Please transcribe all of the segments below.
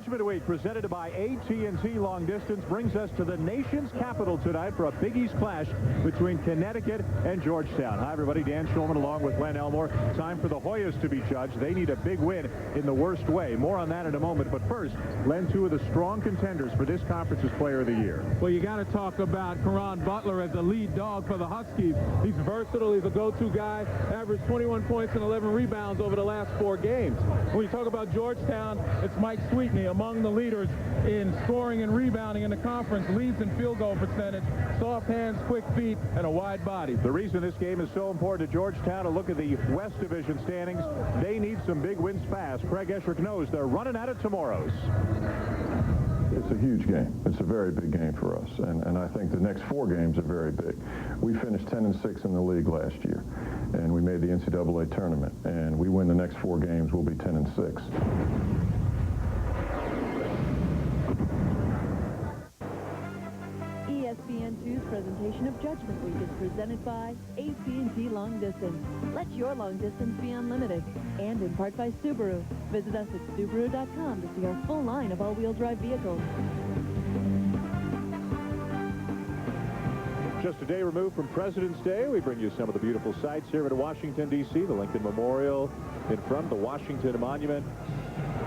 Judgment Week, presented by AT&T Long Distance, brings us to the nation's capital tonight for a Big East clash between Connecticut and Georgetown. Hi, everybody. Dan Shulman along with Len Elmore. Time for the Hoyas to be judged. They need a big win in the worst way. More on that in a moment. But first, Len, two of the strong contenders for this conference's Player of the Year. Well, you got to talk about Caron Butler as the lead dog for the Huskies. He's versatile. He's a go-to guy. Averaged 21 points and 11 rebounds over the last 4 games. When you talk about Georgetown, it's Mike Sweetney, among the leaders in scoring and rebounding in the conference, leads in field goal percentage, soft hands, quick feet, and a wide body. The reason this game is so important to Georgetown, a look at the West Division standings. They need some big wins fast. Craig Esherick knows they're running at it tomorrow. It's a huge game. It's a very big game for us, and I think the next 4 games are very big. We finished 10-6 in the league last year, and we made the NCAA tournament, and we win the next 4 games, we'll be 10-6. ESPN2's presentation of Judgment Week is presented by AT&T Long Distance. Let your long distance be unlimited. And in part by Subaru. Visit us at Subaru.com to see our full line of all-wheel drive vehicles. Just a day removed from President's Day, we bring you some of the beautiful sights here at Washington, D.C. The Lincoln Memorial in front, the Washington Monument.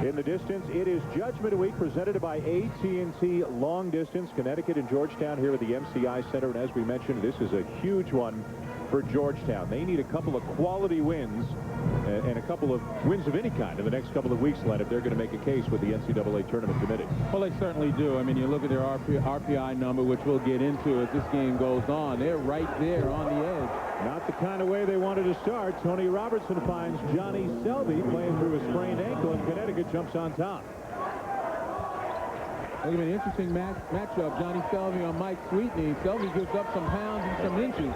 In the distance, it is Judgment Week presented by AT&T Long Distance. Connecticut and Georgetown here at the MCI Center. And as we mentioned, this is a huge one for Georgetown. They need a couple of quality wins and a couple of wins of any kind in the next couple of weeks, Len, if they're going to make a case with the NCAA Tournament Committee. Well, they certainly do. I mean, you look at their RPI number, which we'll get into as this game goes on. They're right there on the edge. Not the kind of way they wanted to start. Tony Robertson finds Johnny Selby playing through a sprained ankle, and Connecticut jumps on top. Look at an interesting matchup. Johnny Selby on Mike Sweetney. Selby gives up some pounds and some inches.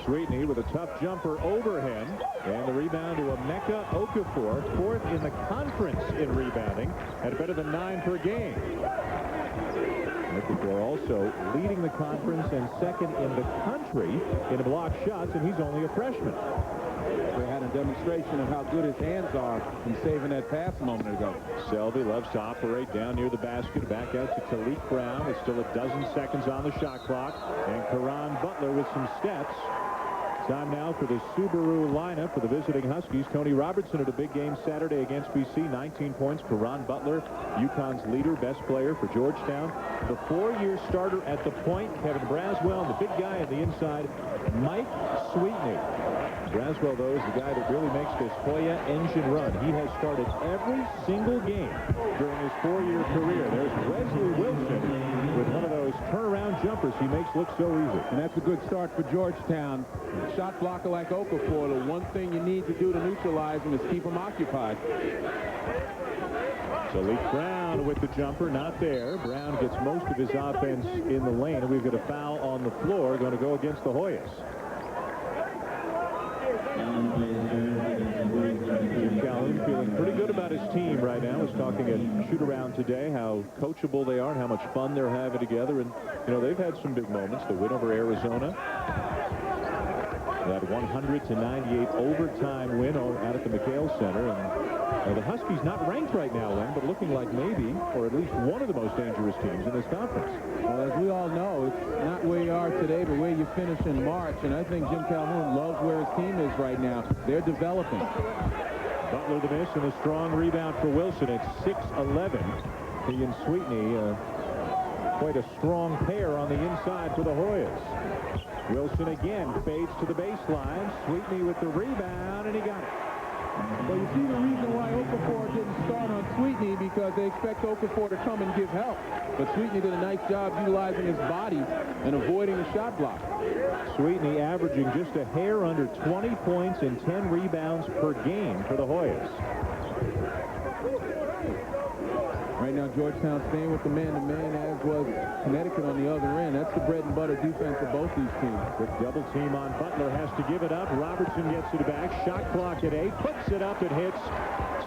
Sweetney with a tough jumper over him, and the rebound to Emeka Okafor, 4th in the conference in rebounding, at better than 9 per game. Okafor also leading the conference and 2nd in the country in blocked shots, and he's only a freshman. We had a demonstration of how good his hands are in saving that pass a moment ago. Selby loves to operate down near the basket, back out to Talik Brown. It's still a dozen seconds on the shot clock, and Caron Butler with some steps. Time now for the Subaru lineup for the visiting Huskies. Tony Robertson at a big game Saturday against BC. 19 points. Caron Butler, UConn's leader, best player for Georgetown. The 4-year starter at the point, Kevin Braswell, and the big guy on the inside, Mike Sweetney. Braswell, though, is the guy that really makes this Hoya engine run. He has started every single game during his 4-year career. There's Wesley Wilson with one of those turnaround jumpers he makes look so easy. And that's a good start for Georgetown. Shot blocker like Okafor, the one thing you need to do to neutralize him is keep him occupied. Talik Brown with the jumper, not there. Brown gets most of his offense in the lane, and we've got a foul on the floor going to go against the Hoyas. Jim Calhoun feeling pretty good about his team right now. He's talking at shoot-around today, how coachable they are and how much fun they're having together. And, you know, they've had some big moments. The win over Arizona. That 100-98 overtime win out at the McHale Center. And the Huskies not ranked right now, Len, but looking like maybe, or at least one of the most dangerous teams in this conference. Well, as we all know, it's not where you are today, but where you finish in March. And I think Jim Calhoun loves where his team is right now. They're developing. Butler the miss and a strong rebound for Wilson at 6'11". He and Sweetney, quite a strong pair on the inside for the Hoyas. Wilson again fades to the baseline. Sweetney with the rebound, and he got it. Well, you see the reason why Okafor didn't start on Sweetney, because they expect Okafor to come and give help. But Sweetney did a nice job utilizing his body and avoiding the shot block. Sweetney averaging just a hair under 20 points and 10 rebounds per game for the Hoyas. Right now, Georgetown staying with the man-to-man, as was Connecticut on the other end. That's the bread-and-butter defense of both these teams. Quick double team on Butler, has to give it up. Robertson gets it back. Shot clock at 8. Puts it up and hits.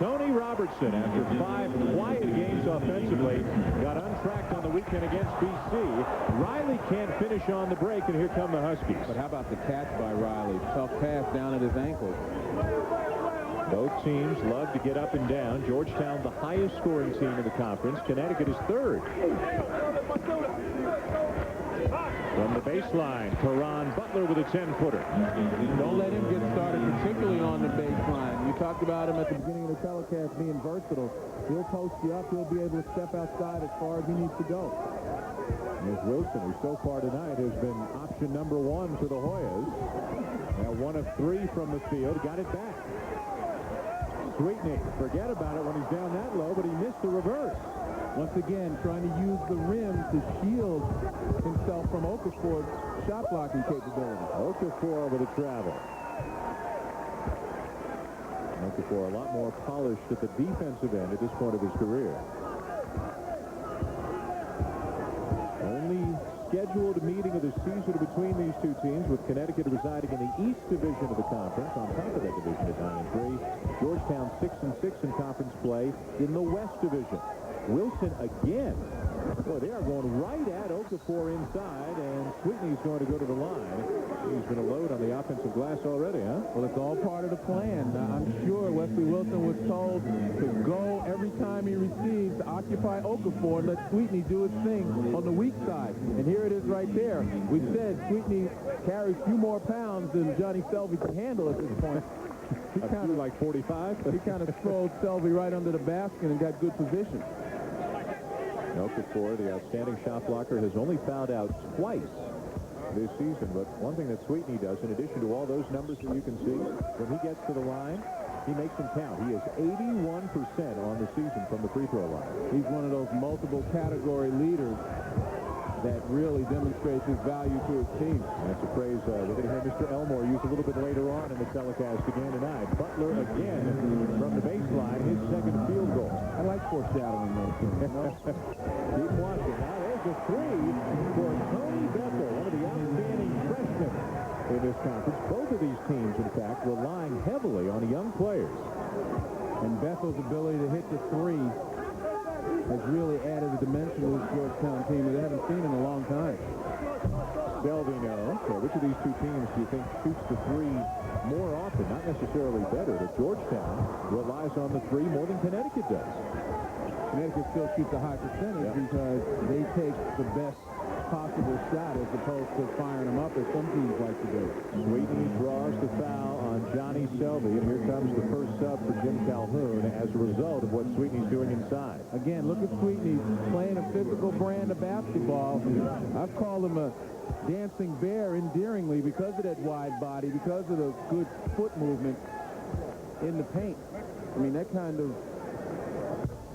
Tony Robertson, after 5 quiet games offensively, got untracked on the weekend against BC. Riley can't finish on the break, and here come the Huskies. But how about the catch by Riley? Tough pass down at his ankle. Both teams love to get up and down. Georgetown, the highest scoring team in the conference. Connecticut is third. From the baseline, Caron Butler with a 10-footer. Don't let him get started, particularly on the baseline. You talked about him at the beginning of the telecast being versatile. He'll post you up. He'll be able to step outside as far as he needs to go. There's Wilson, who so far tonight has been option number 1 for the Hoyas. Now 1 of 3 from the field. Got it back. Sweetney, forget about it when he's down that low, but he missed the reverse. Once again, trying to use the rim to shield himself from Okafor's shot blocking capability. Okafor with a travel. Okafor a lot more polished at the defensive end at this point of his career. Only scheduled meeting of the season between these two teams, with Connecticut residing in the East Division of the conference. On top of that division at 9-3. Georgetown 6-6 in conference play in the West Division. Wilson again. Boy, they are going right at Okafor inside, and Sweetney's going to go to the line. He's been a load on the offensive glass already, huh? Well, it's all part of the plan. I'm sure Wesley Wilson was told to go every time he receives, to occupy Okafor, and let Sweetney do his thing on the weak side. And here it is right there. We said Sweetney carries a few more pounds than Johnny Selvey can handle at this point. He kind of like 45. He kind of strolled Selvey right under the basket and got good position. Okafor, the outstanding shot blocker, has only fouled out twice this season. But one thing that Sweetney does, in addition to all those numbers that you can see, when he gets to the line, he makes them count. He is 81% on the season from the free throw line. He's one of those multiple category leaders that really demonstrates his value to his team. That's a phrase we're going to hear Mr. Elmore use a little bit later on in the telecast again tonight. Butler again from the baseline, his second field goal. I like foreshadowing those things. Keep watching. Now there's a 3 for Tony Bethel, one of the outstanding freshmen in this conference. Both of these teams, in fact, relying heavily on young players. And Bethel's ability to hit the 3 has really added a dimension to this Georgetown team that they haven't seen in a long time. Selvino. So which of these two teams do you think shoots the 3 more often? Not necessarily better, but Georgetown relies on the 3 more than Connecticut does. Connecticut still shoots a high percentage because they take the best possible shot as opposed to firing them up as some teams like to do. Sweetney draws the foul on Johnny Selvey, and here comes the first sub for Jim Calhoun as a result of what Sweetney's doing inside. Again, look at Sweetney playing a physical brand of basketball. I've called him a dancing bear endearingly because of that wide body, because of the good foot movement in the paint. I mean, that kind of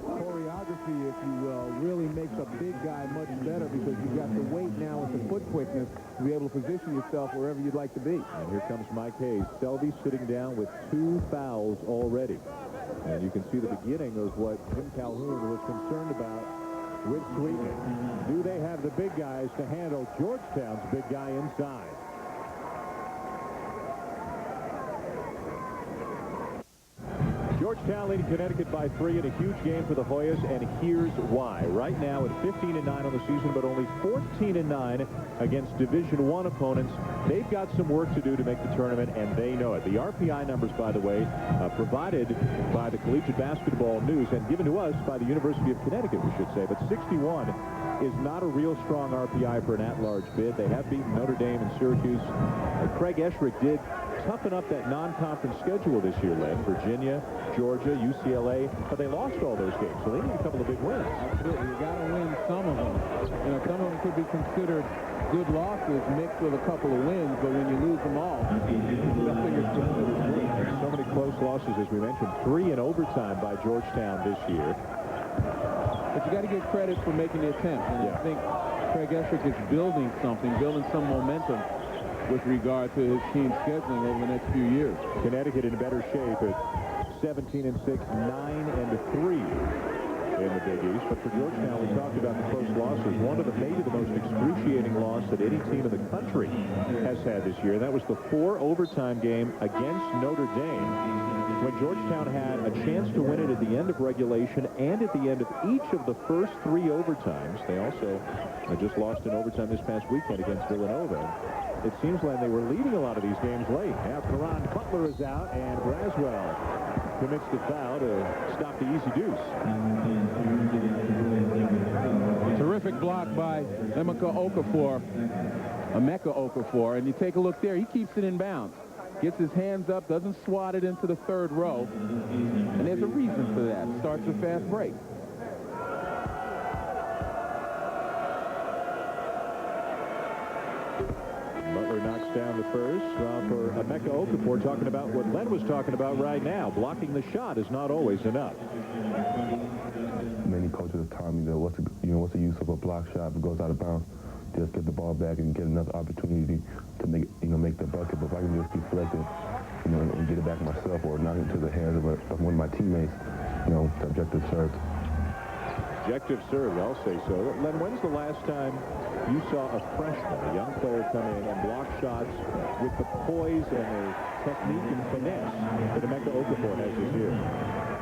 choreography, if you will, really makes a big guy much better because you've got the weight now with the foot quickness to be able to position yourself wherever you'd like to be. And here comes Mike Hayes. Selvey sitting down with 2 fouls already. And you can see the beginning of what Jim Calhoun was concerned about with Sweetney. Do they have the big guys to handle Georgetown's big guy inside? Georgetown leading Connecticut by 3 in a huge game for the Hoyas, and here's why. Right now at 15-9 on the season, but only 14-9 against Division I opponents. They've got some work to do to make the tournament, and they know it. The RPI numbers, by the way, provided by the Collegiate Basketball News and given to us by the University of Connecticut, we should say, but 61 is not a real strong RPI for an at-large bid. They have beaten Notre Dame and Syracuse. Craig Esherick did toughen up that non-conference schedule this year, Len. Virginia, Georgia, UCLA, but they lost all those games, so they need a couple of big wins. Absolutely. You got to win some of them. You know, some of them could be considered good losses mixed with a couple of wins, but when you lose them all, nothing is considered good. So many close losses, as we mentioned, 3 in overtime by Georgetown this year. But you got to give credit for making the attempt, and I think Craig Esherick is building something, building some momentum with regard to his team's scheduling over the next few years. Connecticut in better shape at 17-6, 9-3 in the Big East. But for Georgetown, we talked about the close losses. One of the maybe the most excruciating loss that any team in the country has had this year. That was the 4 overtime game against Notre Dame, when Georgetown had a chance to win it at the end of regulation and at the end of each of the first 3 overtimes. They also just lost in overtime this past weekend against Villanova. it seems like they were leading a lot of these games late. Now Karan Butler is out, and Braswell commits the foul to stop the easy deuce. Terrific block by Emeka Okafor, and you take a look there. He keeps it in bounds. Gets his hands up, doesn't swat it into the third row. And there's a reason for that. Starts a fast break. Butler knocks down the first. For Emeka Okafor, talking about what Len was talking about right now. Blocking the shot is not always enough. Many coaches have taught me that what's the use of a block shot if it goes out of bounds. Just get the ball back and get another opportunity to make the bucket. But if I can just deflect it, and get it back myself or knock it to the hands of one of my teammates, the objective served. Objective served, I'll say so. Len, when's the last time you saw a freshman, a young player, come in and block shots with the poise and the technique and finesse that Emeka Okafor has this year?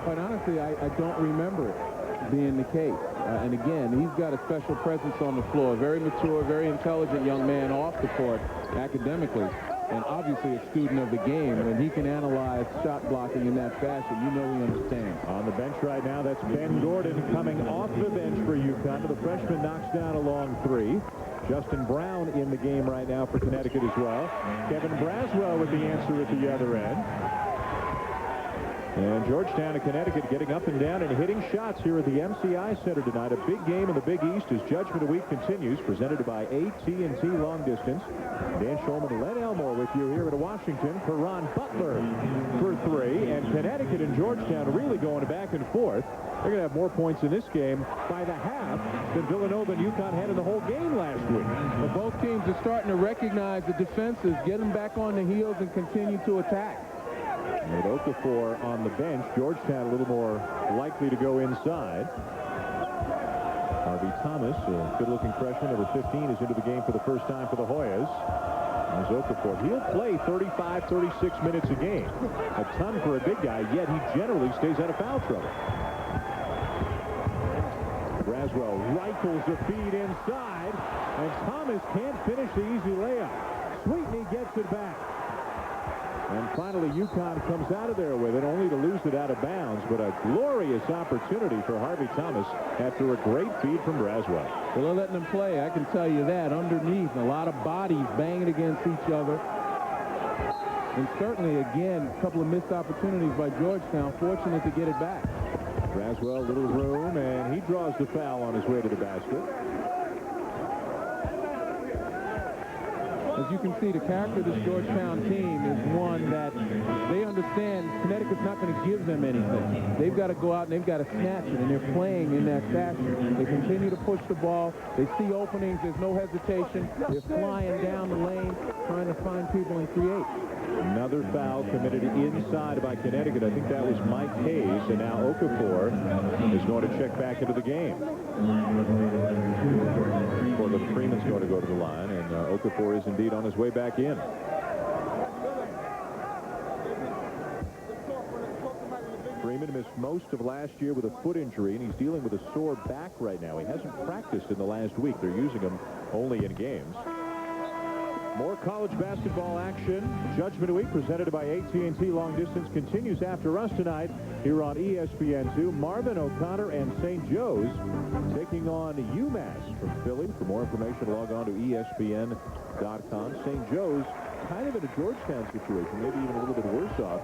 Quite honestly, I don't remember it being the case. And again, he's got a special presence on the floor. Very mature, very intelligent young man off the court academically. And obviously a student of the game. When he can analyze shot blocking in that fashion, he understands. On the bench right now, that's Ben Gordon coming off the bench for UConn. The freshman knocks down a long three. Justin Brown in the game right now for Connecticut as well. Kevin Braswell with the answer at the other end. And Georgetown and Connecticut getting up and down and hitting shots here at the MCI Center tonight. A big game in the Big East as Judgment Week continues, presented by AT&T Long Distance. Dan Shulman, Len Elmore with you here in Washington. Karan Butler for three. And Connecticut and Georgetown really going back and forth. They're going to have more points in this game by the half than Villanova and UConn had in the whole game last week. But both teams are starting to recognize the defenses, get them back on the heels, and continue to attack. With Okafor on the bench, Georgetown a little more likely to go inside. Harvey Thomas, a good-looking freshman, number 15, is into the game for the first time for the Hoyas. There's Okafor. He'll play 35, 36 minutes a game. A ton for a big guy, yet he generally stays out of foul trouble. Braswell rifles a feed inside, and Thomas can't finish the easy layup. Sweetney gets it back. And finally, UConn comes out of there with it, only to lose it out of bounds. But a glorious opportunity for Harvey Thomas after a great feed from Braswell. Well, they're letting them play, I can tell you that. Underneath, a lot of bodies banging against each other. And certainly, again, a couple of missed opportunities by Georgetown. Fortunate to get it back. Braswell, little room, and he draws the foul on his way to the basket. As you can see, the character of this Georgetown team is one that they understand Connecticut's not going to give them anything. They've got to go out and they've got to snatch it, and they're playing in that fashion. They continue to push the ball. They see openings. There's no hesitation. They're flying down the lane, trying to find people and create. Another foul committed inside by Connecticut. I think that was Mike Hayes, and now Okafor is going to check back into the game. Portland Freeman's going to go to the line, and Okafor is indeed on his way back in. Freeman missed most of last year with a foot injury, and he's dealing with a sore back right now. He hasn't practiced in the last week. They're using him only in games. More college basketball action. Judgment Week presented by AT&T Long Distance continues after us tonight here on ESPN2. Marvin O'Connor and St. Joe's taking on UMass from Philly. For more information, log on to ESPN.com. St. Joe's kind of in a Georgetown situation, maybe even a little bit worse off.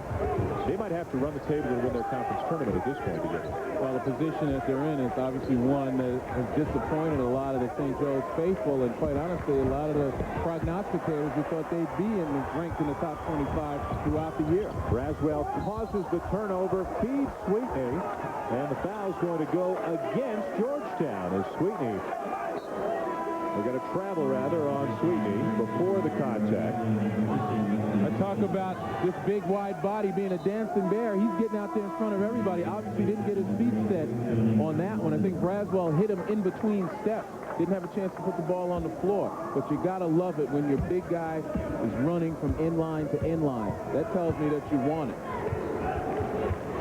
They might have to run the table and win their conference tournament at this point to get it. Well, the position that they're in is obviously one that has disappointed a lot of the St. Joe's faithful, and quite honestly, a lot of the prognosticators who thought they'd be ranked in the top 25 throughout the year. Braswell causes the turnover, feeds Sweetney, and the foul's going to go against Georgetown as Sweetney. We're going to travel, rather, on Sweetney before the contact. I talk about this big, wide body being a dancing bear. He's getting out there in front of everybody. Obviously didn't get his feet set on that one. I think Braswell hit him in between steps. Didn't have a chance to put the ball on the floor. But you got to love it when your big guy is running from inline to inline. That tells me that you want it.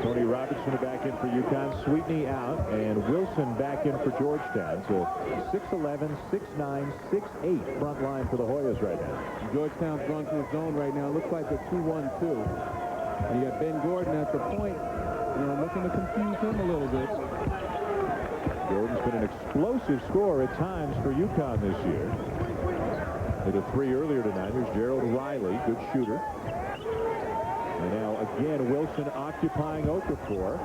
Tony Robertson back in for UConn, Sweetney out, and Wilson back in for Georgetown. So 6'11", 6'9", 6'8" front line for the Hoyas right now. Georgetown's going to his zone right now. Looks like a 2-1-2. And you got Ben Gordon at the point, looking to confuse him a little bit. Gordon's been an explosive scorer at times for UConn this year. Hit a 3 earlier tonight. Here's Gerald Riley, good shooter. And now again, Wilson occupying Okafor.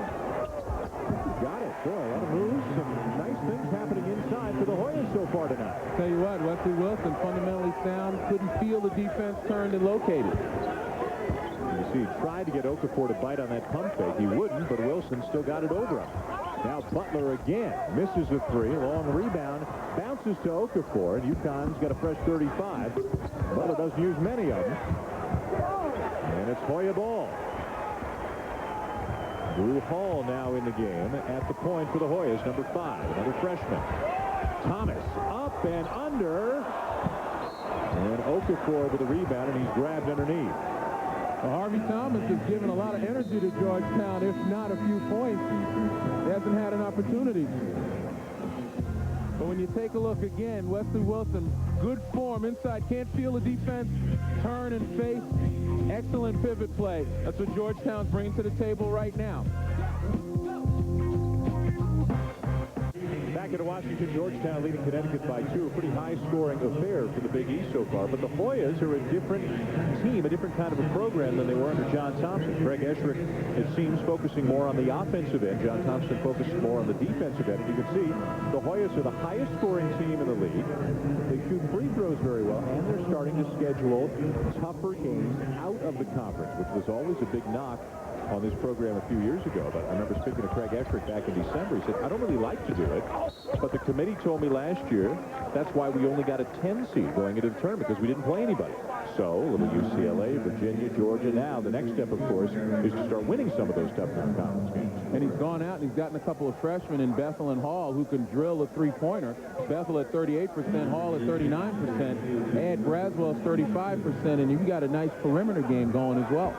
Got it. Boy, a lot of moves. Some nice things happening inside for the Hoyas so far tonight. Tell you what, Wesley Wilson, fundamentally sound, couldn't feel the defense turned and located. You see, he tried to get Okafor to bite on that pump fake. He wouldn't, but Wilson still got it over him. Now Butler again misses a 3. Long rebound, bounces to Okafor, and UConn's got a fresh 35. Butler doesn't use many of them. And it's Hoya ball. Drew Hall now in the game at the point for the Hoyas, number 5, another freshman. Thomas up and under. And Okafor with a rebound, and he's grabbed underneath. Well, Harvey Thomas has given a lot of energy to Georgetown, if not a few points. He hasn't had an opportunity. But when you take a look again, Wesley Wilson, good form inside, can't feel the defense, turn and face. Excellent pivot play. That's what Georgetown's bringing to the table right now. Back into Washington, Georgetown leading Connecticut by 2. A pretty high-scoring affair for the Big East so far. But the Hoyas are a different team, a different kind of a program than they were under John Thompson. Greg Esherick, it seems, focusing more on the offensive end. John Thompson focused more on the defensive end. And you can see the Hoyas are the highest-scoring team in the league. They shoot free throws very well, and they're starting to schedule tougher games out of the conference, which was always a big knock on this program a few years ago. But I remember speaking to Craig Esherick back in December. He said, I don't really like to do it, but the committee told me last year that's why we only got a 10 seed going into the tournament, because we didn't play anybody. So a little UCLA, Virginia, Georgia. Now the next step, of course, is to start winning some of those tough conference games. And he's gone out and he's gotten a couple of freshmen in Bethel and Hall who can drill a three-pointer. Bethel at 38%, Hall at 39%, Ed Braswell's 35%, and you've got a nice perimeter game going as well.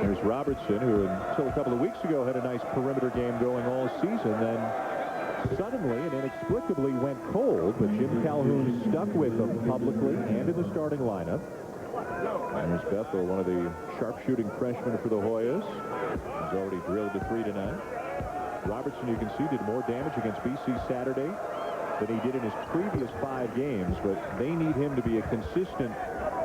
There's Robertson, who until a couple of weeks ago had a nice perimeter game going all season, then suddenly and inexplicably went cold, but Jim Calhoun stuck with him publicly and in the starting lineup. And there's Bethel, one of the sharpshooting freshmen for the Hoyas. He's already drilled a 3 tonight. Robertson, you can see, did more damage against BC Saturday than he did in his previous 5 games, but they need him to be a consistent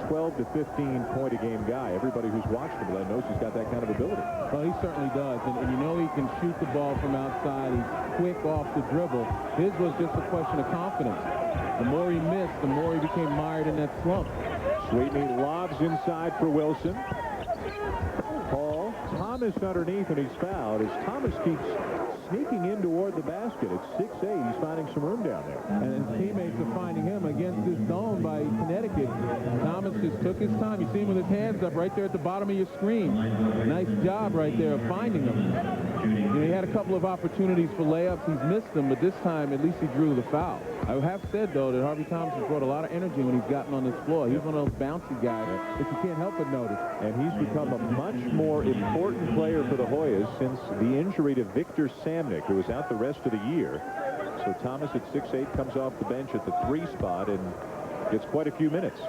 12 to 15 point a game guy. Everybody who's watched him knows he's got that kind of ability. Well, he certainly does, and you know he can shoot the ball from outside. He's quick off the dribble. His was just a question of confidence. The more he missed, the more he became mired in that slump. Sweetney lobs inside for Wilson. Hall, Thomas underneath, and he's fouled as Thomas keeps sneaking in toward the basket. It's 6'8". He's finding some room down there. And his teammates are finding him against this zone by Connecticut. Thomas just took his time. You see him with his hands up right there at the bottom of your screen. Nice job right there of finding him. He had a couple of opportunities for layups. He's missed them, but this time at least he drew the foul. I have said, though, that Harvey Thomas has brought a lot of energy when he's gotten on this floor. He's one of those bouncy guys that you can't help but notice. And he's become a much more important player for the Hoyas since the injury to Victor Samnick, who was out the rest of the year. So Thomas at 6'8" comes off the bench at the 3 spot and gets quite a few minutes.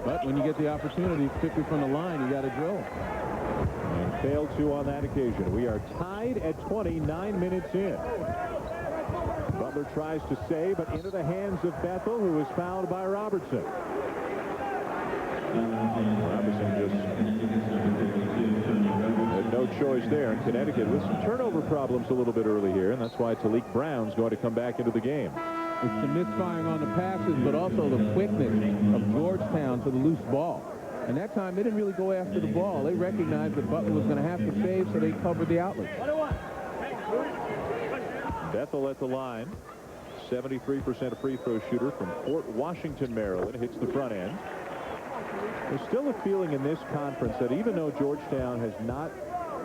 But when you get the opportunity, particularly from the line, you got to drill. And failed to on that occasion. We are tied at 29 minutes in. Butler tries to save, but into the hands of Bethel, who is fouled by Robertson. Robertson just had no choice there. In Connecticut with some turnover problems a little bit early here, and that's why Talik Brown's going to come back into the game. It's the misfiring on the passes, but also the quickness of Georgetown to the loose ball. And that time, they didn't really go after the ball. They recognized that Butler was going to have to save, so they covered the outlet. Bethel at the line. 73% free throw shooter from Fort Washington, Maryland. Hits the front end. There's still a feeling in this conference that even though Georgetown has not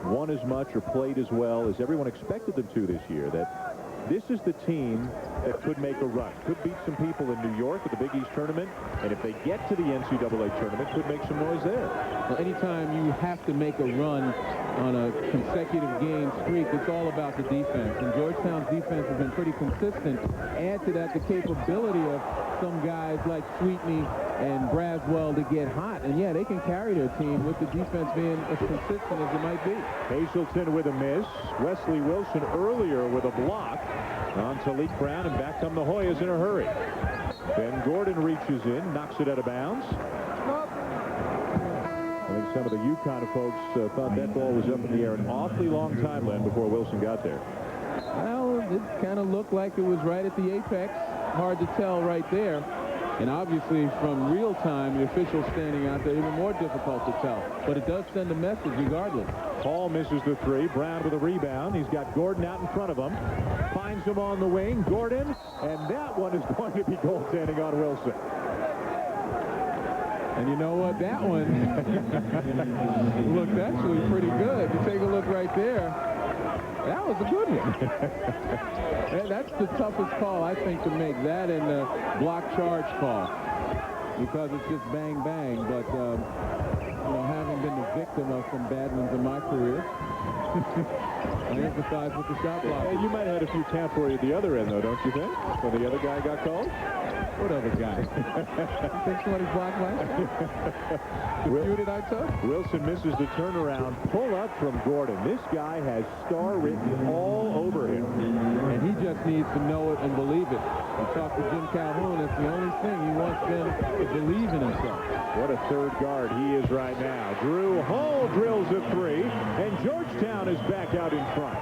won as much or played as well as everyone expected them to this year, that this is the team that could make a run. Could beat some people in New York at the Big East tournament, and if they get to the NCAA tournament, could make some noise there. Well, anytime you have to make a run on a consecutive game streak, it's all about the defense. And Georgetown's defense has been pretty consistent. Add to that the capability of some guys like Sweetney and Braswell to get hot. And, yeah, they can carry their team with the defense being as consistent as it might be. Hazleton with a miss. Wesley Wilson earlier with a block on Talik Brown, and back come the Hoyas in a hurry. Ben Gordon reaches in, knocks it out of bounds. I think some of the UConn folks thought that ball was up in the air an awfully long time, Len, before Wilson got there. Well, it kind of looked like it was right at the apex. Hard to tell right there. And obviously, from real time, the officials standing out there, even more difficult to tell. But it does send a message regardless. Hall misses the three. Brown with a rebound. He's got Gordon out in front of him. Finds him on the wing. Gordon. And that one is going to be goaltending on Wilson. And you know what? That one looked actually pretty good. You take a look right there. That was a good one. And that's the toughest call, I think, to make. That and the block charge call. Because it's just bang, bang. But, you know, having been the victim of some bad ones in my career, I empathize with the shot block. Hey, you might have had a few tampery at the other end, though, don't you think? When the other guy got called? What other guy? You think somebody's blocked right? Disputed, I took? Wilson misses the turnaround. Pull up from Gordon. This guy has star written all over him. And he just needs to know it and believe it. You talk to Jim Calhoun, it's the only thing he wants them to believe in himself. What a third guard he is right now. Drew Hall drills a three, and Georgetown is back out in front.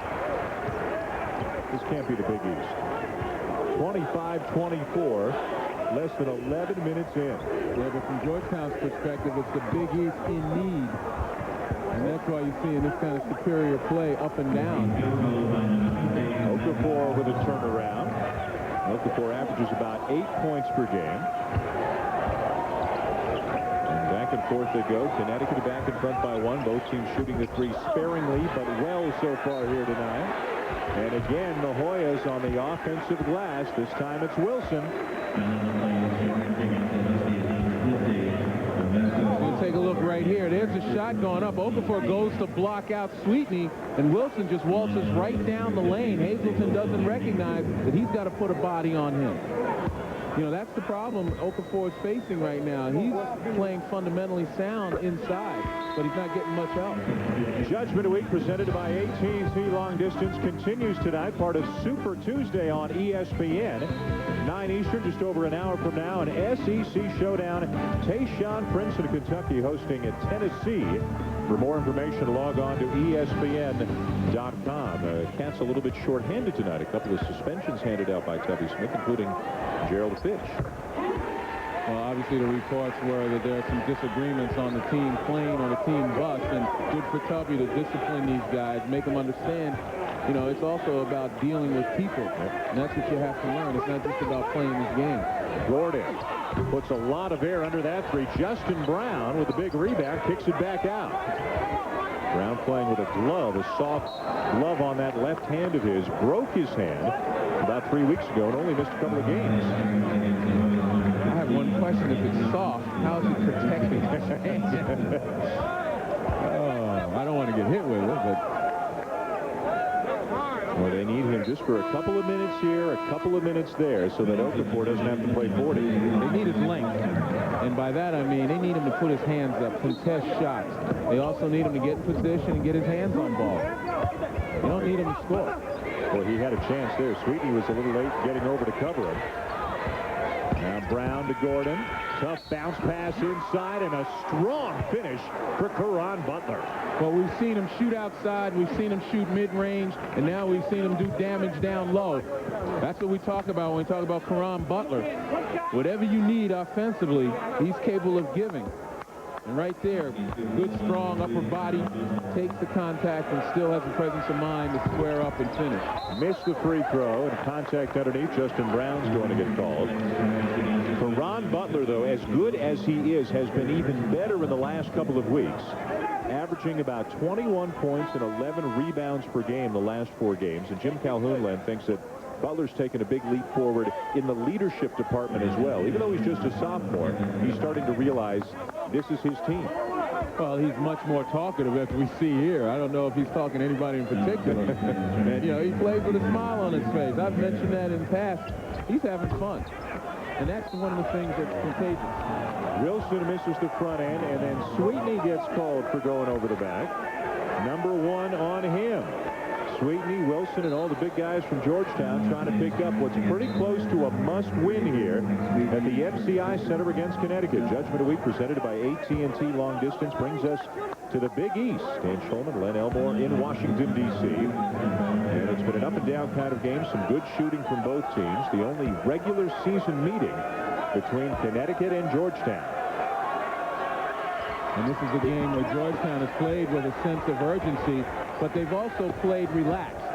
This can't be the Big East. 25-24, less than 11 minutes in. Yeah, but from Georgetown's perspective, it's the Big East in need. And that's why you're seeing this kind of superior play up and down. Okafor with a turnaround. Okafor averages about 8 points per game. And back and forth they go. Connecticut back in front by one. Both teams shooting the three sparingly, but well so far here tonight. And again, the Hoyas on the offensive glass. This time it's Wilson. We'll take a look right here. There's a shot going up. Okafor goes to block out Sweetney, and Wilson just waltzes right down the lane. Hazleton doesn't recognize that he's got to put a body on him. You know, that's the problem Okafor is facing right now. He's playing fundamentally sound inside, but he's not getting much help. Judgment Week presented by AT&T Long Distance continues tonight, part of Super Tuesday on ESPN. 9 Eastern, just over an hour from now, an SEC showdown. Tayshaun Prince of Kentucky hosting at Tennessee. For more information, log on to ESPN.com. Cats a little bit shorthanded tonight. A couple of suspensions handed out by Tubby Smith, including Gerald Fitch. Well, obviously the reports were that there are some disagreements on the team plane, on the team bus, and good for Tubby to discipline these guys, make them understand, you know, it's also about dealing with people. And that's what you have to learn. It's not just about playing this game. Gordon puts a lot of air under that three. Justin Brown with a big rebound, kicks it back out. Brown playing with a glove, a soft glove on that left hand of his. Broke his hand about 3 weeks ago and only missed a couple of games. I have one question. If it's soft, how is it protecting his hand? Oh, I don't want to get hit with it, but... Well, they need him just for a couple of minutes here, a couple of minutes there, so that Okafor doesn't have to play 40. They need his length. And by that, I mean, they need him to put his hands up, contest shots. They also need him to get in position and get his hands on ball. They don't need him to score. Well, he had a chance there. Sweetney was a little late getting over to cover him. Now Brown to Gordon. Tough bounce pass inside and a strong finish for Caron Butler. Well, we've seen him shoot outside. We've seen him shoot mid-range. And now we've seen him do damage down low. That's what we talk about when we talk about Caron Butler. Whatever you need offensively, he's capable of giving. And right there, good, strong upper body, takes the contact and still has the presence of mind to square up and finish. Missed the free throw and contact underneath. Justin Brown's going to get called. Caron Butler, though, as good as he is, has been even better in the last couple of weeks. Averaging about 21 points and 11 rebounds per game the last 4 games. And Jim Calhoun thinks that Butler's taken a big leap forward in the leadership department as well. Even though he's just a sophomore, he's starting to realize this is his team. Well, he's much more talkative as we see here. I don't know if he's talking to anybody in particular. And, you know, he plays with a smile on his face. I've mentioned that in the past. He's having fun. And that's one of the things that's contagious. Wilson misses the front end, and then Sweetney gets called for going over the back. Number 1 on him. Sweetney, Wilson, and all the big guys from Georgetown trying to pick up what's pretty close to a must-win here at the MCI Center against Connecticut. Judgment of the Week presented by AT&T Long Distance brings us to the Big East. Dan Schulman, Len Elmore in Washington, D.C. And it's been an up-and-down kind of game. Some good shooting from both teams. The only regular season meeting between Connecticut and Georgetown. And this is a game where Georgetown has played with a sense of urgency, but they've also played relaxed.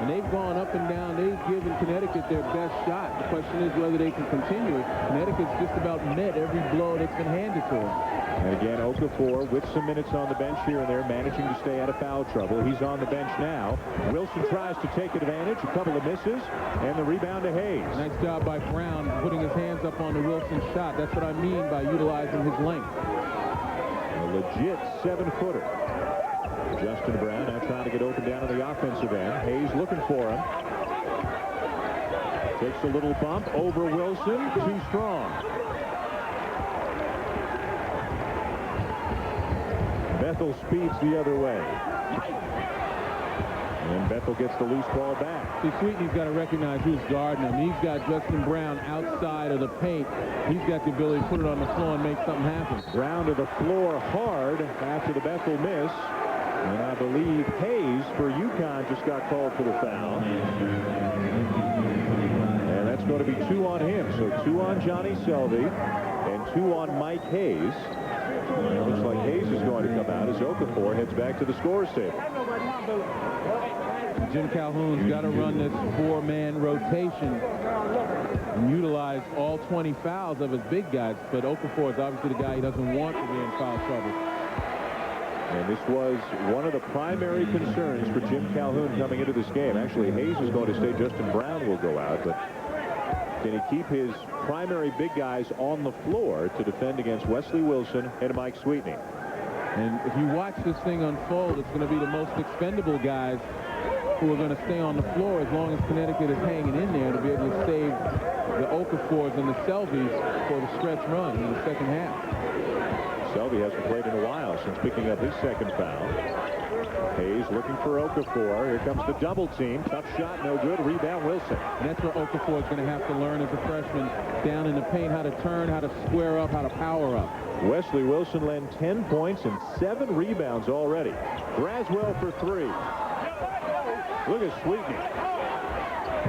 And they've gone up and down. They've given Connecticut their best shot. The question is whether they can continue it. Connecticut's just about met every blow that's been handed to them. And again, Okafor with some minutes on the bench here and there, managing to stay out of foul trouble. He's on the bench now. Wilson tries to take advantage. A couple of misses, and the rebound to Hayes. Nice job by Brown putting his hands up on the Wilson shot. That's what I mean by utilizing his length. A legit 7-footer. Justin Brown now trying to get open down on the offensive end. Hayes looking for him. Takes a little bump over Wilson. Too strong. Bethel speeds the other way. And Bethel gets the loose ball back. See, Sweetney's got to recognize who's guarding him. He's got Justin Brown outside of the paint. He's got the ability to put it on the floor and make something happen. Brown to the floor hard after the Bethel miss. And I believe Hayes for UConn just got called for the foul. And that's going to be 2 on him. So 2 on Johnny Selvey and 2 on Mike Hayes. And it looks like Hayes is going to come out as Okafor heads back to the scorer's table. Jim Calhoun's got to run this 4-man rotation and utilize all 20 fouls of his big guys. But Okafor is obviously the guy he doesn't want to be in foul trouble. And this was one of the primary concerns for Jim Calhoun coming into this game. Actually, Hayes is going to stay. Justin Brown will go out. But can he keep his primary big guys on the floor to defend against Wesley Wilson and Mike Sweetney? And if you watch this thing unfold, it's going to be the most expendable guys who are going to stay on the floor as long as Connecticut is hanging in there to be able to save the Okafors and the Selvies for the stretch run in the second half. Selvey hasn't played in a while since picking up his second foul. Hayes looking for Okafor. Here comes the double team. Tough shot, no good. Rebound, Wilson. And that's where Okafor is going to have to learn as a freshman down in the paint, how to turn, how to square up, how to power up. Wesley Wilson led 10 points and 7 rebounds already. Braswell for 3. Look at Sweetney.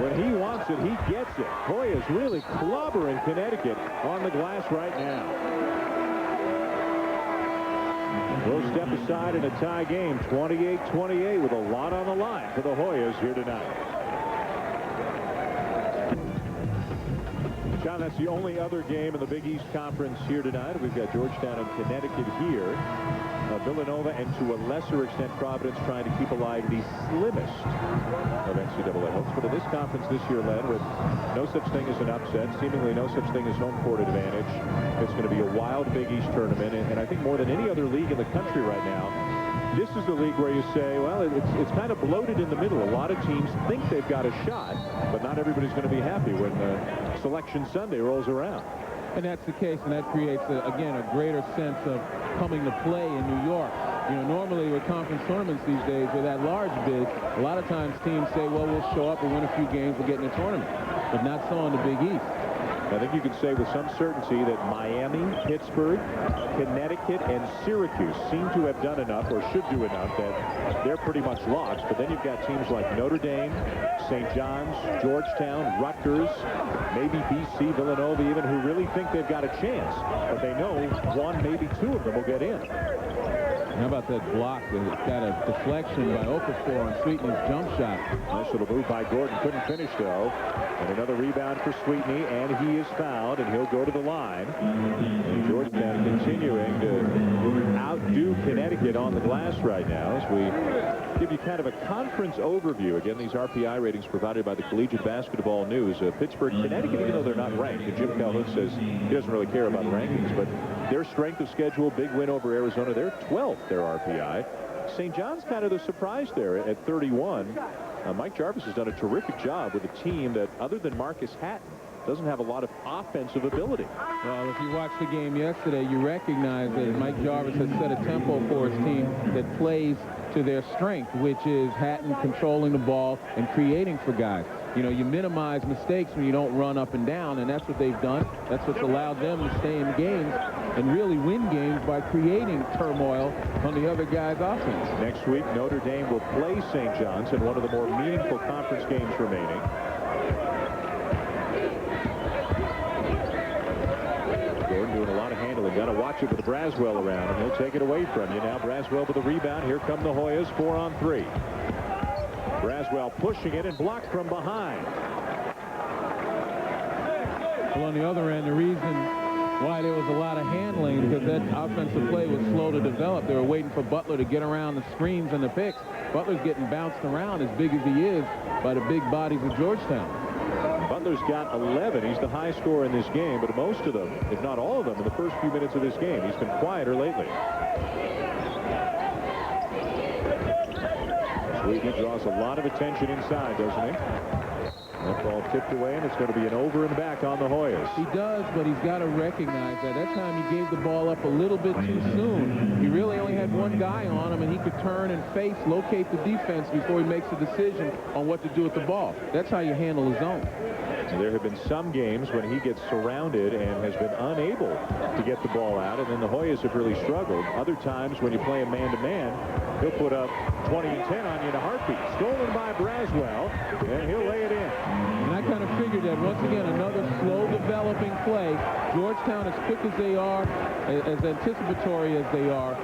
When he wants it, he gets it. Hoyas really clobbering Connecticut on the glass right now. We'll step aside in a tie game, 28-28, with a lot on the line for the Hoyas here tonight. John, that's the only other game in the Big East Conference here tonight. We've got Georgetown and Connecticut here. Villanova and to a lesser extent Providence trying to keep alive the slimmest of NCAA hopes. But in this conference this year, Len, with no such thing as an upset, seemingly no such thing as home court advantage, it's going to be a wild Big East tournament. And I think more than any other league in the country right now, this is the league where you say, well, it's kind of bloated in the middle. A lot of teams think they've got a shot, but not everybody's going to be happy when Selection Sunday rolls around. And that's the case, and that creates, again, a greater sense of coming to play in New York. You know, normally with conference tournaments these days, with that large bid, a lot of times teams say, well, we'll show up and win a few games, we'll get in the tournament. But not so in the Big East. I think you can say with some certainty that Miami, Pittsburgh, Connecticut, and Syracuse seem to have done enough, or should do enough, that they're pretty much locked. But then you've got teams like Notre Dame, St. John's, Georgetown, Rutgers, maybe BC, Villanova even, who really think they've got a chance. But they know one, maybe 2 of them will get in. How about that block? It's got a deflection by Okafor on Sweetney's jump shot. Nice little move by Gordon. Couldn't finish, though. And another rebound for Sweetney, and he is fouled, and he'll go to the line. And Georgetown continuing to outdo Connecticut on the glass right now as we Give you kind of a conference overview. Again, these RPI ratings provided by the Collegiate Basketball News. Pittsburgh, Connecticut, even though they're not ranked, and Jim Calhoun says he doesn't really care about rankings, but their strength of schedule, big win over Arizona, they're 12th, their RPI. St. John's kind of the surprise there at 31. Mike Jarvis has done a terrific job with a team that, other than Marcus Hatton, doesn't have a lot of offensive ability. Well, if you watched the game yesterday, you recognize that Mike Jarvis has set a tempo for his team that plays to their strength, which is Hatton controlling the ball and creating for guys. You know, you minimize mistakes when you don't run up and down, and that's what they've done. That's what's allowed them to stay in games and really win games by creating turmoil on the other guy's offense. Next week, Notre Dame will play St. John's in one of the more meaningful conference games remaining. Gordon doing a lot of handling. Got to watch it with Braswell around, and he'll take it away from you. Now Braswell with the rebound. Here come the Hoyas, 4-on-3. Braswell pushing it and blocked from behind. Well, on the other end, the reason why there was a lot of handling, because that offensive play was slow to develop. They were waiting for Butler to get around the screens and the picks. Butler's getting bounced around, as big as he is, by the big bodies of Georgetown. Butler's got 11. He's the high scorer in this game, but most of them, if not all of them, in the first few minutes of this game. He's been quieter lately. Sweetie draws a lot of attention inside, doesn't he? That ball tipped away, and it's going to be an over and back on the Hoyas. He does, but he's got to recognize that. That time he gave the ball up a little bit too soon. He really only had one guy on him, and he could turn and face, locate the defense before he makes a decision on what to do with the ball. That's how you handle a zone. There have been some games when he gets surrounded and has been unable to get the ball out, and then the Hoyas have really struggled. Other times when you play a man-to-man, he'll put up 20 and 10 on you in a heartbeat. Stolen by Braswell, and he'll lay it in. And I kind of figured that, once again, another slow developing play. Georgetown, as quick as they are, as anticipatory as they are,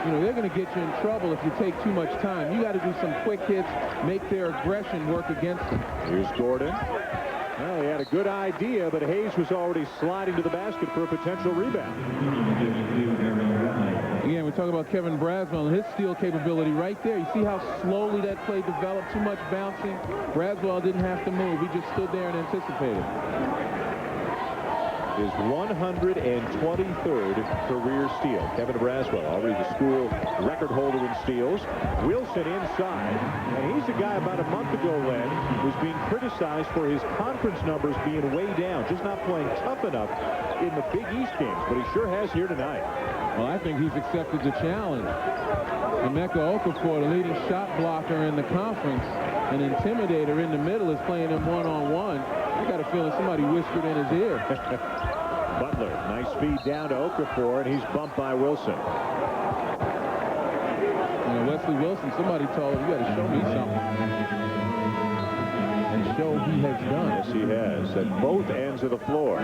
you know, they're going to get you in trouble if you take too much time. You got to do some quick hits, make their aggression work against them. Here's Gordon. Well, he had a good idea, but Hayes was already sliding to the basket for a potential rebound. Again, we talk about Kevin Braswell and his steal capability right there. You see how slowly that play developed, too much bouncing. Braswell didn't have to move. He just stood there and anticipated. His 123rd career steal. Kevin Braswell, already the school record holder in steals. Wilson inside, and he's a guy about a month ago, Len, who's being criticized for his conference numbers being way down, just not playing tough enough in the Big East games, but he sure has here tonight. Well, I think he's accepted the challenge. Emeka Okafor, the leading shot blocker in the conference, an intimidator in the middle, is playing him one-on-one. I got a feeling somebody whispered in his ear. Butler, nice feed down to Okafor, and he's bumped by Wilson. You know, Wesley Wilson, somebody told him, you got to show me something. And show he has done. Yes, he has, at both ends of the floor.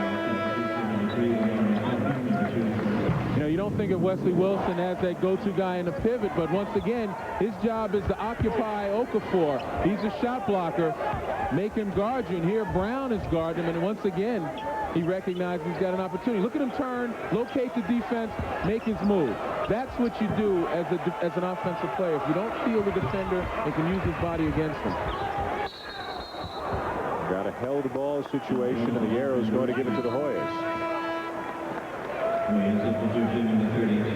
You know, you don't think of Wesley Wilson as that go-to guy in the pivot, but once again, his job is to occupy Okafor. He's a shot blocker. Make him guard you, and here Brown is guarding him, and once again, he recognizes he's got an opportunity. Look at him turn, locate the defense, make his move. That's what you do as an offensive player. If you don't feel the defender, they can use his body against him. Got a held ball situation, and the arrow's going to give it to the Hoyas.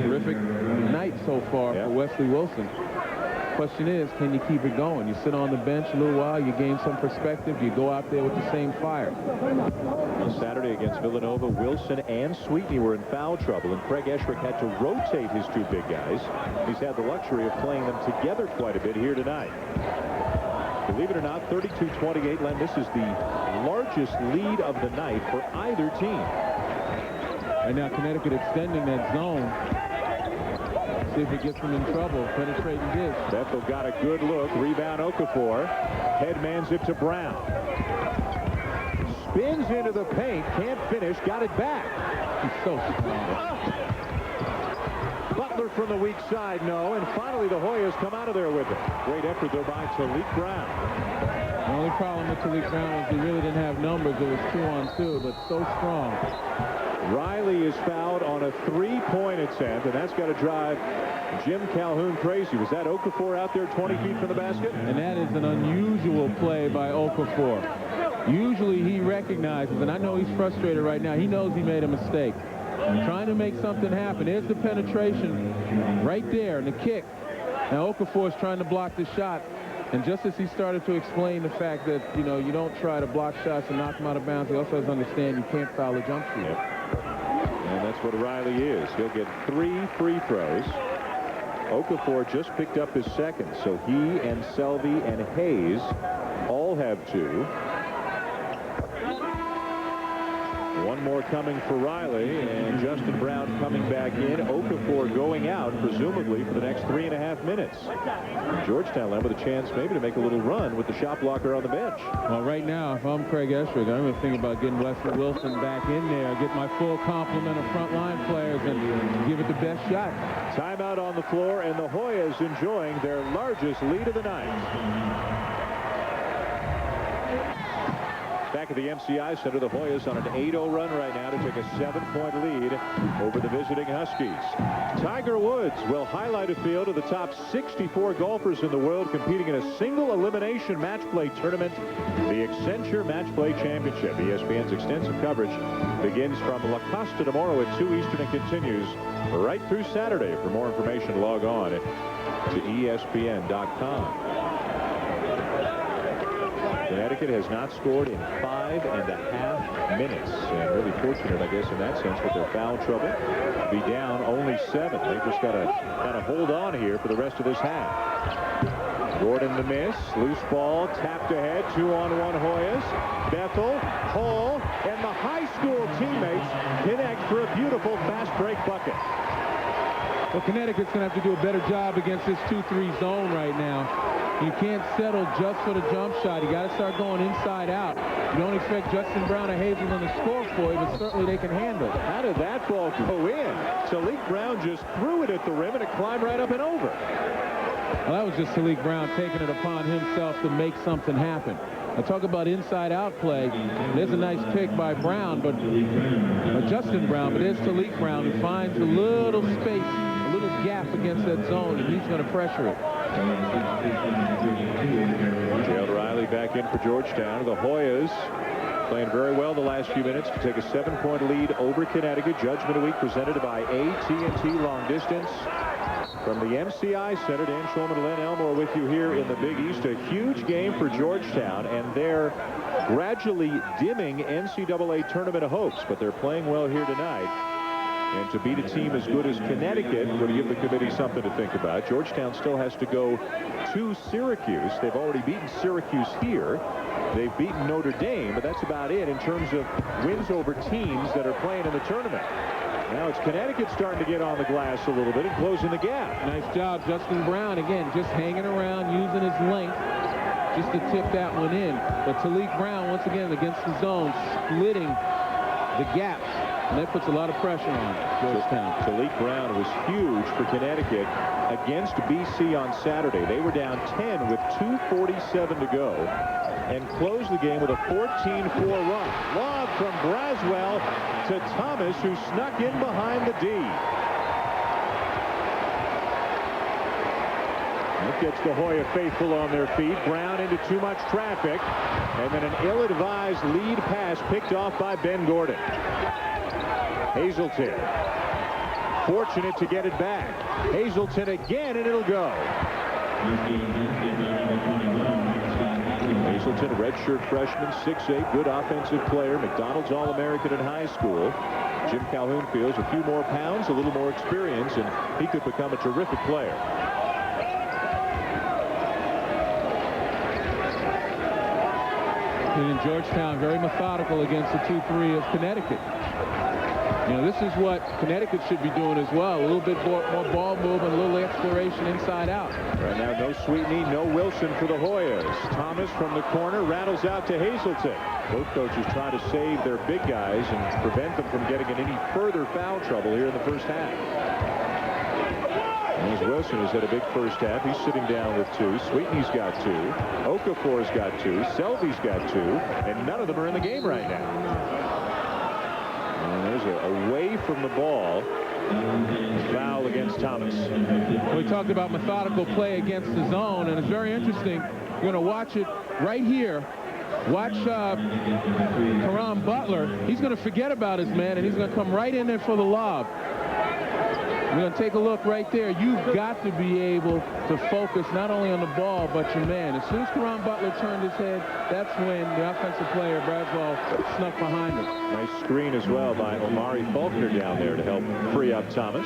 Terrific night so far for Wesley Wilson. Question is, can you keep it going? You sit on the bench a little while, you gain some perspective, you go out there with the same fire. Saturday against Villanova, Wilson and Sweetney were in foul trouble, and Craig Esherick had to rotate his two big guys. He's had the luxury of playing them together quite a bit here tonight. Believe it or not, 32-28, Len, this is the largest lead of the night for either team. And now Connecticut extending that zone. See if it gets them in trouble. Penetrating dish. Bethel got a good look. Rebound Okafor. Headmans it to Brown. Spins into the paint. Can't finish. Got it back. He's so strong. Butler from the weak side, no. And finally the Hoyas come out of there with it. Great effort, though, by Talik Brown. The only problem with Talik Brown was he really didn't have numbers. It was 2-on-2, but so strong. Riley is fouled on a three-point attempt, and that's got to drive Jim Calhoun crazy. Was that Okafor out there 20 feet from the basket? And that is an unusual play by Okafor. Usually he recognizes, and I know he's frustrated right now. He knows he made a mistake. Trying to make something happen. There's the penetration right there, and the kick. Now Okafor is trying to block the shot. And just as he started to explain the fact that, you know, you don't try to block shots and knock them out of bounds, he also has to understand you can't foul a jump shooter. And that's what Riley is. He'll get 3 free throws. Okafor just picked up his second, so he and Selvey and Hayes all have 2. One more coming for Riley, and Justin Brown coming back in. Okafor going out, presumably for the next 3.5 minutes. Georgetown left with a chance maybe to make a little run with the shot blocker on the bench. Well, right now, if I'm Craig Escherick, I'm going to think about getting Wesley Wilson back in there, get my full complement of frontline players, and give it the best shot. Timeout on the floor, and the Hoyas enjoying their largest lead of the night. Back at the MCI Center, the Hoyas on an 8-0 run right now to take a 7-point lead over the visiting Huskies. Tiger Woods will highlight a field of the top 64 golfers in the world competing in a single elimination match play tournament, the Accenture Match Play Championship. ESPN's extensive coverage begins from La Costa tomorrow at 2 Eastern and continues right through Saturday. For more information, log on to ESPN.com. Connecticut has not scored in 5.5 minutes. And really fortunate, I guess, in that sense, with their foul trouble. To be down only 7. They've just got to kind of hold on here for the rest of this half. Gordon the miss. Loose ball tapped ahead. 2-on-1 Hoyas. Bethel, Hall, and the high school teammates connect for a beautiful fast break bucket. Well, Connecticut's going to have to do a better job against this 2-3 zone right now. You can't settle just for the jump shot. You got to start going inside out. You don't expect Justin Brown or Hazelton to score for you, but certainly they can handle it. How did that ball go in? Talik Brown just threw it at the rim, and it climbed right up and over. Well, that was just Talik Brown taking it upon himself to make something happen. I talk about inside-out play. There's a nice pick by Brown, but Justin Brown, but there's Talik Brown who finds a little space, a little gap against that zone, and he's going to pressure it. Gerald Riley back in for Georgetown. The Hoyas playing very well the last few minutes to take a 7-point lead over Connecticut. Judgment of the Week presented by AT&T Long Distance. From the MCI Center, Dan Schulman and Len Elmore with you here in the Big East. A huge game for Georgetown, and they're gradually dimming NCAA tournament hopes, but they're playing well here tonight. And to beat a team as good as Connecticut would give the committee something to think about. Georgetown still has to go to Syracuse. They've already beaten Syracuse here. They've beaten Notre Dame, but that's about it in terms of wins over teams that are playing in the tournament. Now it's Connecticut starting to get on the glass a little bit and closing the gap. Nice job, Justin Brown, again, just hanging around, using his length just to tip that one in. But Talik Brown, once again, against the zone, splitting the gaps. And that puts a lot of pressure on Georgetown. Talik Brown was huge for Connecticut against BC on Saturday. They were down 10 with 2:47 to go and closed the game with a 14-4 run. Lob from Braswell to Thomas, who snuck in behind the D. That gets the Hoya faithful on their feet. Brown into too much traffic. And then an ill-advised lead pass picked off by Ben Gordon. Hazelton, fortunate to get it back. Hazelton again, and it'll go. Hazelton, redshirt freshman, 6'8", good offensive player. McDonald's All-American in high school. Jim Calhoun feels a few more pounds, a little more experience, and he could become a terrific player. And in Georgetown, very methodical against the 2-3 of Connecticut. You know, this is what Connecticut should be doing as well. A little bit more ball movement, a little exploration inside out. Right now, no Sweetney, no Wilson for the Hoyas. Thomas from the corner rattles out to Hazelton. Both coaches try to save their big guys and prevent them from getting in any further foul trouble here in the first half. And James Wilson has had a big first half. He's sitting down with 2. Sweeteney's got 2. Okafor's got 2. Selby's got 2. And none of them are in the game right now. And there's away from the ball. Foul against Thomas. We talked about methodical play against the zone, and it's very interesting. You're going to watch it right here. Watch Caron Butler. He's going to forget about his man, and he's going to come right in there for the lob. We're going to take a look right there. You've got to be able to focus not only on the ball, but your man. As soon as Caron Butler turned his head, that's when the offensive player, Braswell, snuck behind him. Nice screen as well by Omari Faulkner down there to help free up Thomas.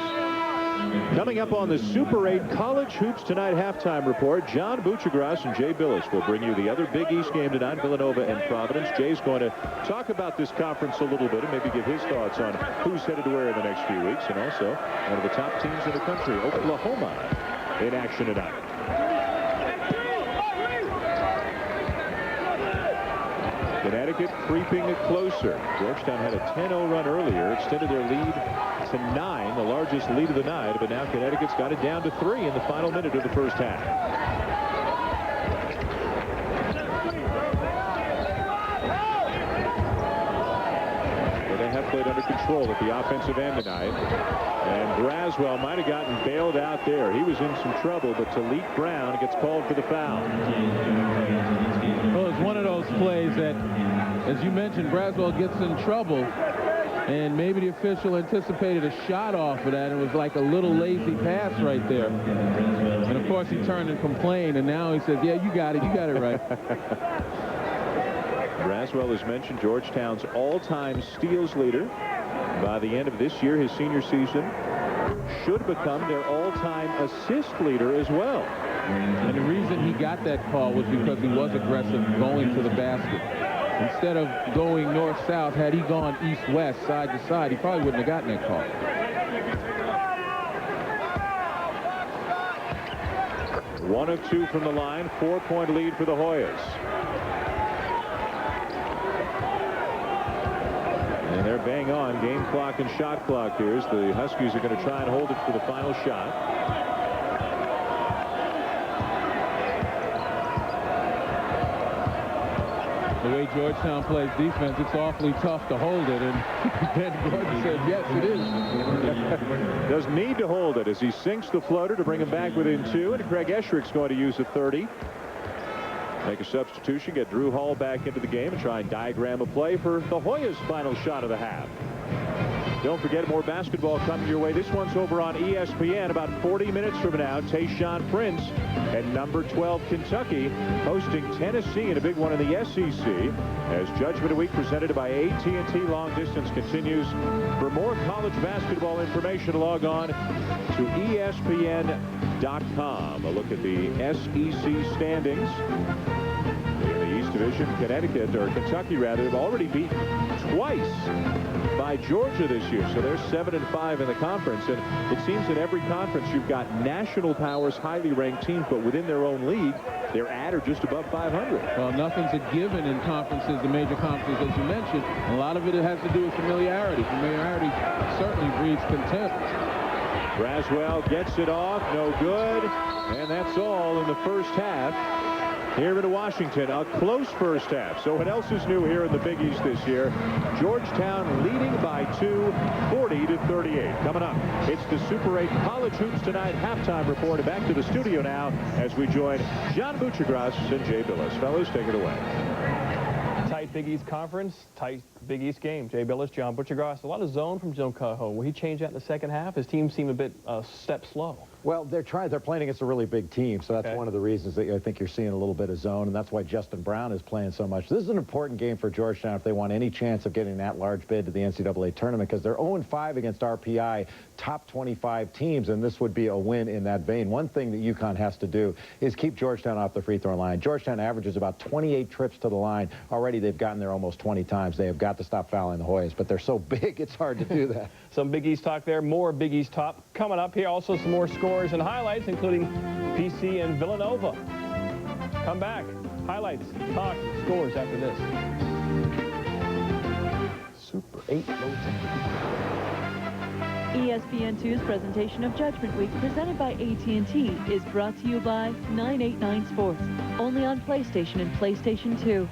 Coming up on the Super 8 College Hoops Tonight halftime report, John Buchagras and Jay Billis will bring you the other Big East game tonight, Villanova and Providence. Jay's going to talk about this conference a little bit and maybe give his thoughts on who's headed to where in the next few weeks, and also one of the top teams in the country, Oklahoma, in action tonight. Connecticut creeping closer. Georgetown had a 10-0 run earlier, extended their lead to 9, the largest lead of the night, but now Connecticut's got it down to 3 in the final minute of the first half. Well, they have played under control at the offensive end tonight, and Braswell might have gotten bailed out there. He was in some trouble, but Talik Brown gets called for the foul. Well, it's one of those plays that, as you mentioned, Braswell gets in trouble, and maybe the official anticipated a shot off of that. It was like a little lazy pass right there. And, of course, he turned and complained, and now he says, yeah, you got it right. Braswell has mentioned Georgetown's all-time steals leader. By the end of this year, his senior season, should become their all-time assist leader as well. And the reason he got that call was because he was aggressive going to the basket. Instead of going north-south, had he gone east-west, side to side, he probably wouldn't have gotten that call. One of 2 from the line, 4-point lead for the Hoyas. And they're bang on game clock and shot clock here as the Huskies are going to try and hold it for the final shot. The way Georgetown plays defense, it's awfully tough to hold it, and Ben Gordon said, yes, it is. Does need to hold it as he sinks the floater to bring him back within 2, and Craig Esherick's going to use a 30. Make a substitution, get Drew Hall back into the game, and try and diagram a play for the Hoyas' final shot of the half. Don't forget, more basketball coming your way. This one's over on ESPN about 40 minutes from now. Tayshaun Prince and number 12 Kentucky hosting Tennessee in a big one in the SEC as Judgment of the Week presented by AT&T Long Distance continues. For more college basketball information, log on to ESPN.com. A look at the SEC standings. In the East Division, Kentucky rather, have already beaten twice by Georgia this year, so they're 7-5 in the conference. And it seems in every conference you've got national powers, highly ranked teams, but within their own league, they're at or just above 500. Well, nothing's a given in conferences, the major conferences, as you mentioned. A lot of it has to do with familiarity. Familiarity certainly breeds contempt. Braswell gets it off, no good, and that's all in the first half. Here in Washington, a close first half. So what else is new here in the Big East this year? Georgetown leading by 2, 40-38. Coming up, it's the Super 8 College Hoops Tonight halftime report. Back to the studio now as we join John Buchagras and Jay Billis. Fellas, take it away. Tight Big East conference, tight Big East game. Jay Billis, John Buchagras. A lot of zone from Jim Cahoe. Will he change that in the second half? His team seemed a bit step slow. Well, they're playing against a really big team, so that's one of the reasons that I think you're seeing a little bit of zone, and that's why Justin Brown is playing so much. This is an important game for Georgetown if they want any chance of getting that large bid to the NCAA tournament, because they're 0-5 against RPI top 25 teams, and this would be a win in that vein. One thing that UConn has to do is keep Georgetown off the free throw line. Georgetown averages about 28 trips to the line. Already they've gotten there almost 20 times. They have got to stop fouling the Hoyas, but they're so big, it's hard to do that. Some Big East talk there, more Big East talk coming up here. Also some more scores and highlights, including PC and Villanova. Come back. Highlights, talk, scores after this. Super 8 low 10. ESPN2's presentation of Judgment Week, presented by AT&T, is brought to you by 989 Sports, only on PlayStation and PlayStation 2.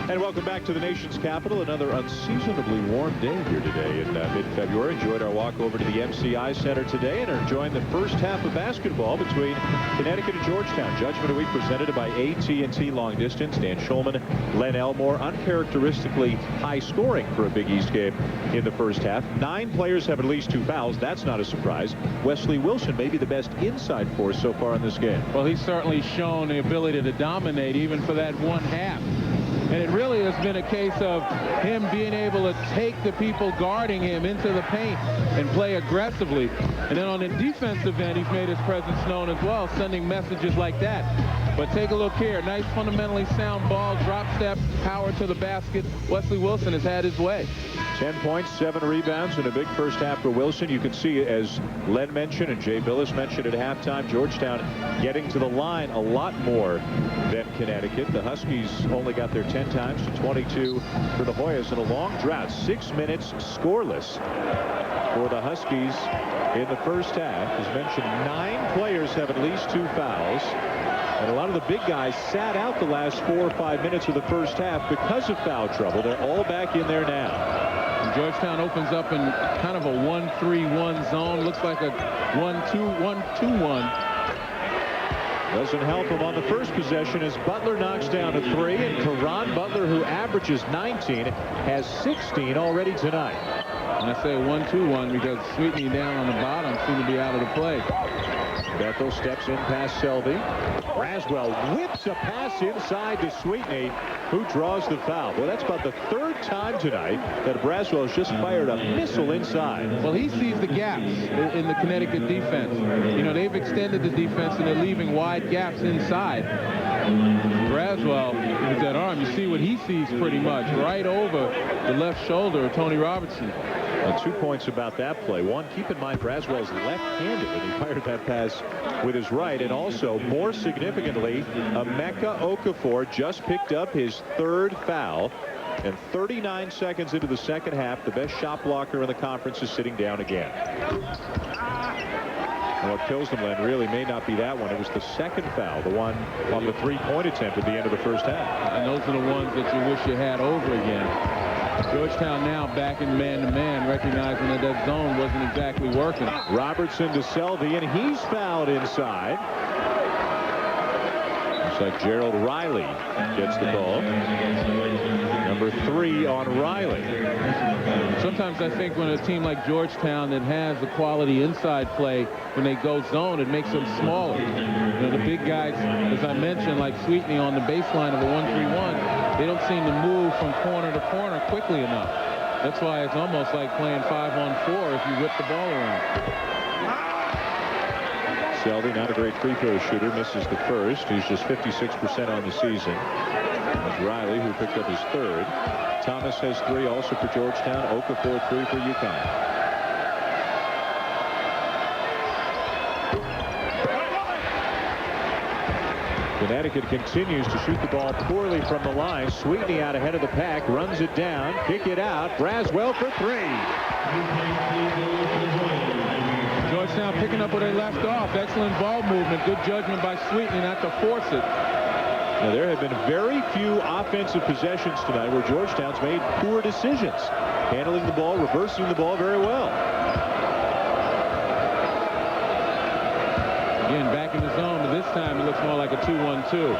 And welcome back to the nation's capital. Another unseasonably warm day here today in mid-February. Enjoyed our walk over to the MCI Center today and are enjoying the first half of basketball between Connecticut and Georgetown. Judgment Week presented by AT&T Long Distance. Dan Schulman, Len Elmore. Uncharacteristically high scoring for a Big East game in the first half. 9 players have at least 2 fouls. That's not a surprise. Wesley Wilson may be the best inside force so far in this game. Well, he's certainly shown the ability to dominate even for that one half. And it really has been a case of him being able to take the people guarding him into the paint and play aggressively. And then on the defensive end, he's made his presence known as well, sending messages like that. But take a look here. Nice, fundamentally sound ball, drop step, power to the basket. Wesley Wilson has had his way. 10 points, 7 rebounds, and a big first half for Wilson. You can see, as Len mentioned and Jay Billis mentioned at halftime, Georgetown getting to the line a lot more than Connecticut. The Huskies only got there 10 times to 22 for the Hoyas in a long drought. 6 minutes scoreless for the Huskies in the first half. As mentioned, 9 players have at least 2 fouls. And a lot of the big guys sat out the last 4 or 5 minutes of the first half because of foul trouble. They're all back in there now. And Georgetown opens up in kind of a 1-3-1 zone. Looks like a 1-2-1-2-1. Doesn't help him on the first possession as Butler knocks down a 3. And Caron Butler, who averages 19, has 16 already tonight. And I say 1-2-1 because Sweetney down on the bottom seemed to be out of the play. Bethel steps in past Selby. Braswell whips a pass inside to Sweetney, who draws the foul. Well, that's about the 3rd time tonight that Braswell has just fired a missile inside. Well, he sees the gaps in the Connecticut defense. You know, they've extended the defense and they're leaving wide gaps inside. Braswell, with that arm, you see what he sees pretty much right over the left shoulder of Tony Robertson. And 2 points about that play. One, keep in mind Braswell's left-handed, and he fired that pass with his right. And also, more significantly, Emeka Okafor just picked up his 3rd foul. And 39 seconds into the second half, the best shot blocker in the conference is sitting down again. And what kills them, Len, really may not be that one. It was the second foul, the one on the 3-point attempt at the end of the first half. And those are the ones that you wish you had over again. Georgetown now back in man-to-man, recognizing that that zone wasn't exactly working. Robertson to Selby, and he's fouled inside. Looks like Gerald Riley gets the call. Number 3 on Riley. Sometimes I think when a team like Georgetown that has the quality inside play, when they go zone, it makes them smaller. You know, the big guys, as I mentioned, like Sweetney on the baseline of a 1-3-1, they don't seem to move from corner to corner quickly enough. That's why it's almost like playing 5-on-4 if you whip the ball around. Selby, not a great free throw shooter, misses the first. He's just 56% on the season. That's Riley, who picked up his 3rd. Thomas has 3 also for Georgetown. Okafor 3 for UConn. Connecticut continues to shoot the ball poorly from the line. Sweetney out ahead of the pack, runs it down, kick it out. Braswell for 3. Georgetown picking up where they left off. Excellent ball movement. Good judgment by Sweetney not to force it. Now, there have been very few offensive possessions tonight where Georgetown's made poor decisions. Handling the ball, reversing the ball very well. Again, back in the zone, but this time it looks more like a 2-1-2.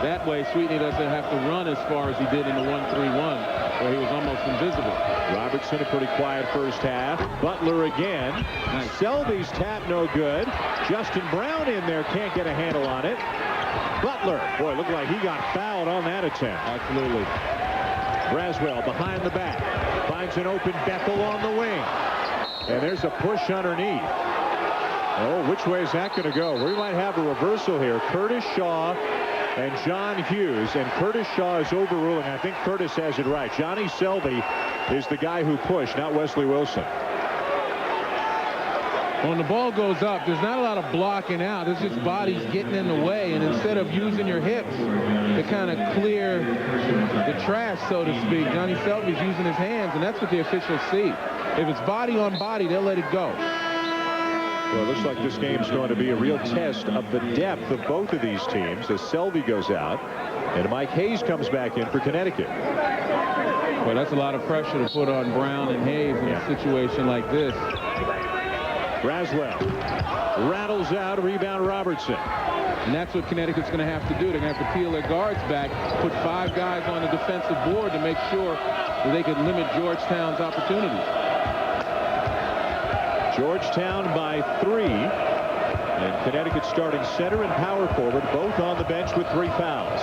That way, Sweetney doesn't have to run as far as he did in the 1-3-1, where he was almost invisible. Robertson, a pretty quiet first half. Butler again. Nice. Selby's tap no good. Justin Brown in there, can't get a handle on it. Butler, boy, looked like he got fouled on that attempt. Absolutely. Braswell behind the back. Finds an open Bethel on the wing. And there's a push underneath. Oh, which way is that going to go? We might have a reversal here. Curtis Shaw and John Hughes. And Curtis Shaw is overruling. I think Curtis has it right. Johnny Selby is the guy who pushed, not Wesley Wilson. When the ball goes up, there's not a lot of blocking out. It's just bodies getting in the way. And instead of using your hips to kind of clear the trash, so to speak, Johnny Selby's using his hands, and that's what the officials see. If it's body on body, they'll let it go. Well, it looks like this game's going to be a real test of the depth of both of these teams as Selby goes out and Mike Hayes comes back in for Connecticut. Well, that's a lot of pressure to put on Brown and Hayes in a situation like this. Braswell rattles out, rebound Robertson. And that's what Connecticut's going to have to do. They're going to have to peel their guards back, put 5 guys on the defensive board to make sure that they can limit Georgetown's opportunities. Georgetown by 3. And Connecticut starting center and power forward, both on the bench with 3 fouls.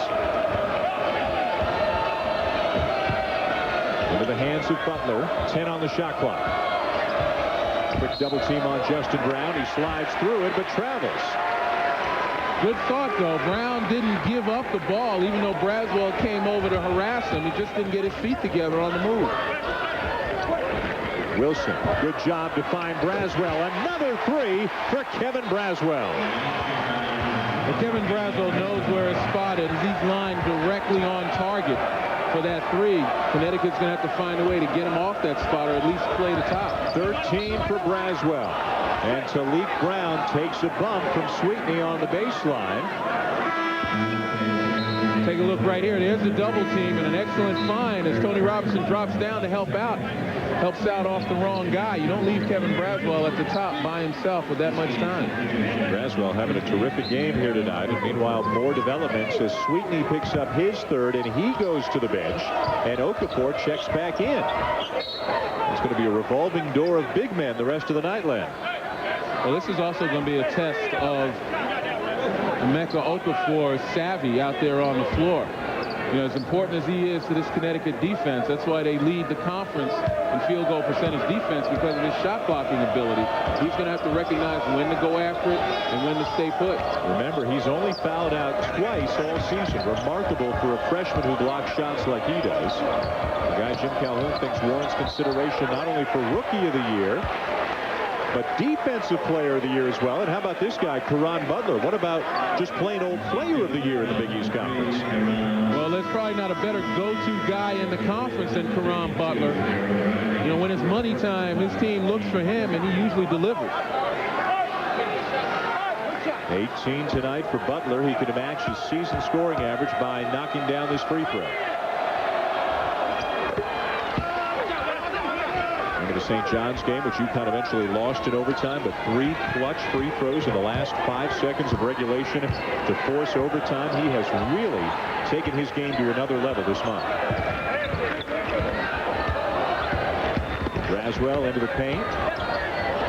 Into the hands of Butler, 10 on the shot clock. Quick double team on Justin Brown. He slides through it, but travels. Good thought, though. Brown didn't give up the ball, even though Braswell came over to harass him. He just didn't get his feet together on the move. Wilson, good job to find Braswell. Another 3 for Kevin Braswell. Well, Kevin Braswell knows where his spot is. He's lined directly on target for that 3. Connecticut's going to have to find a way to get him off that spot or at least play the top. 13 for Braswell. And Talik Brown takes a bump from Sweetney on the baseline. Take a look right here. There's the double team and an excellent find as Tony Robinson drops down to help out. Helps out off the wrong guy. You don't leave Kevin Braswell at the top by himself with that much time. Braswell having a terrific game here tonight. And meanwhile, more developments as Sweetney picks up his 3rd and he goes to the bench. And Okafor checks back in. It's going to be a revolving door of big men the rest of the night, Len. Well, this is also going to be a test of Emeka Okafor's savvy out there on the floor. You know, as important as he is to this Connecticut defense, that's why they lead the conference in field goal percentage defense, because of his shot blocking ability. He's going to have to recognize when to go after it and when to stay put. Remember, he's only fouled out twice all season. Remarkable for a freshman who blocks shots like he does. The guy Jim Calhoun thinks warrants consideration not only for Rookie of the Year, but Defensive Player of the Year as well. And how about this guy, Caron Butler? What about just plain old Player of the Year in the Big East Conference? Well, there's probably not a better go-to guy in the conference than Caron Butler. You know, when it's money time, his team looks for him, and he usually delivers. 18 tonight for Butler. He could match his season scoring average by knocking down this free throw. The St. John's game, which UConn eventually lost in overtime, but 3 clutch free throws in the last 5 seconds of regulation to force overtime. He has really taken his game to another level this month. Braswell into the paint.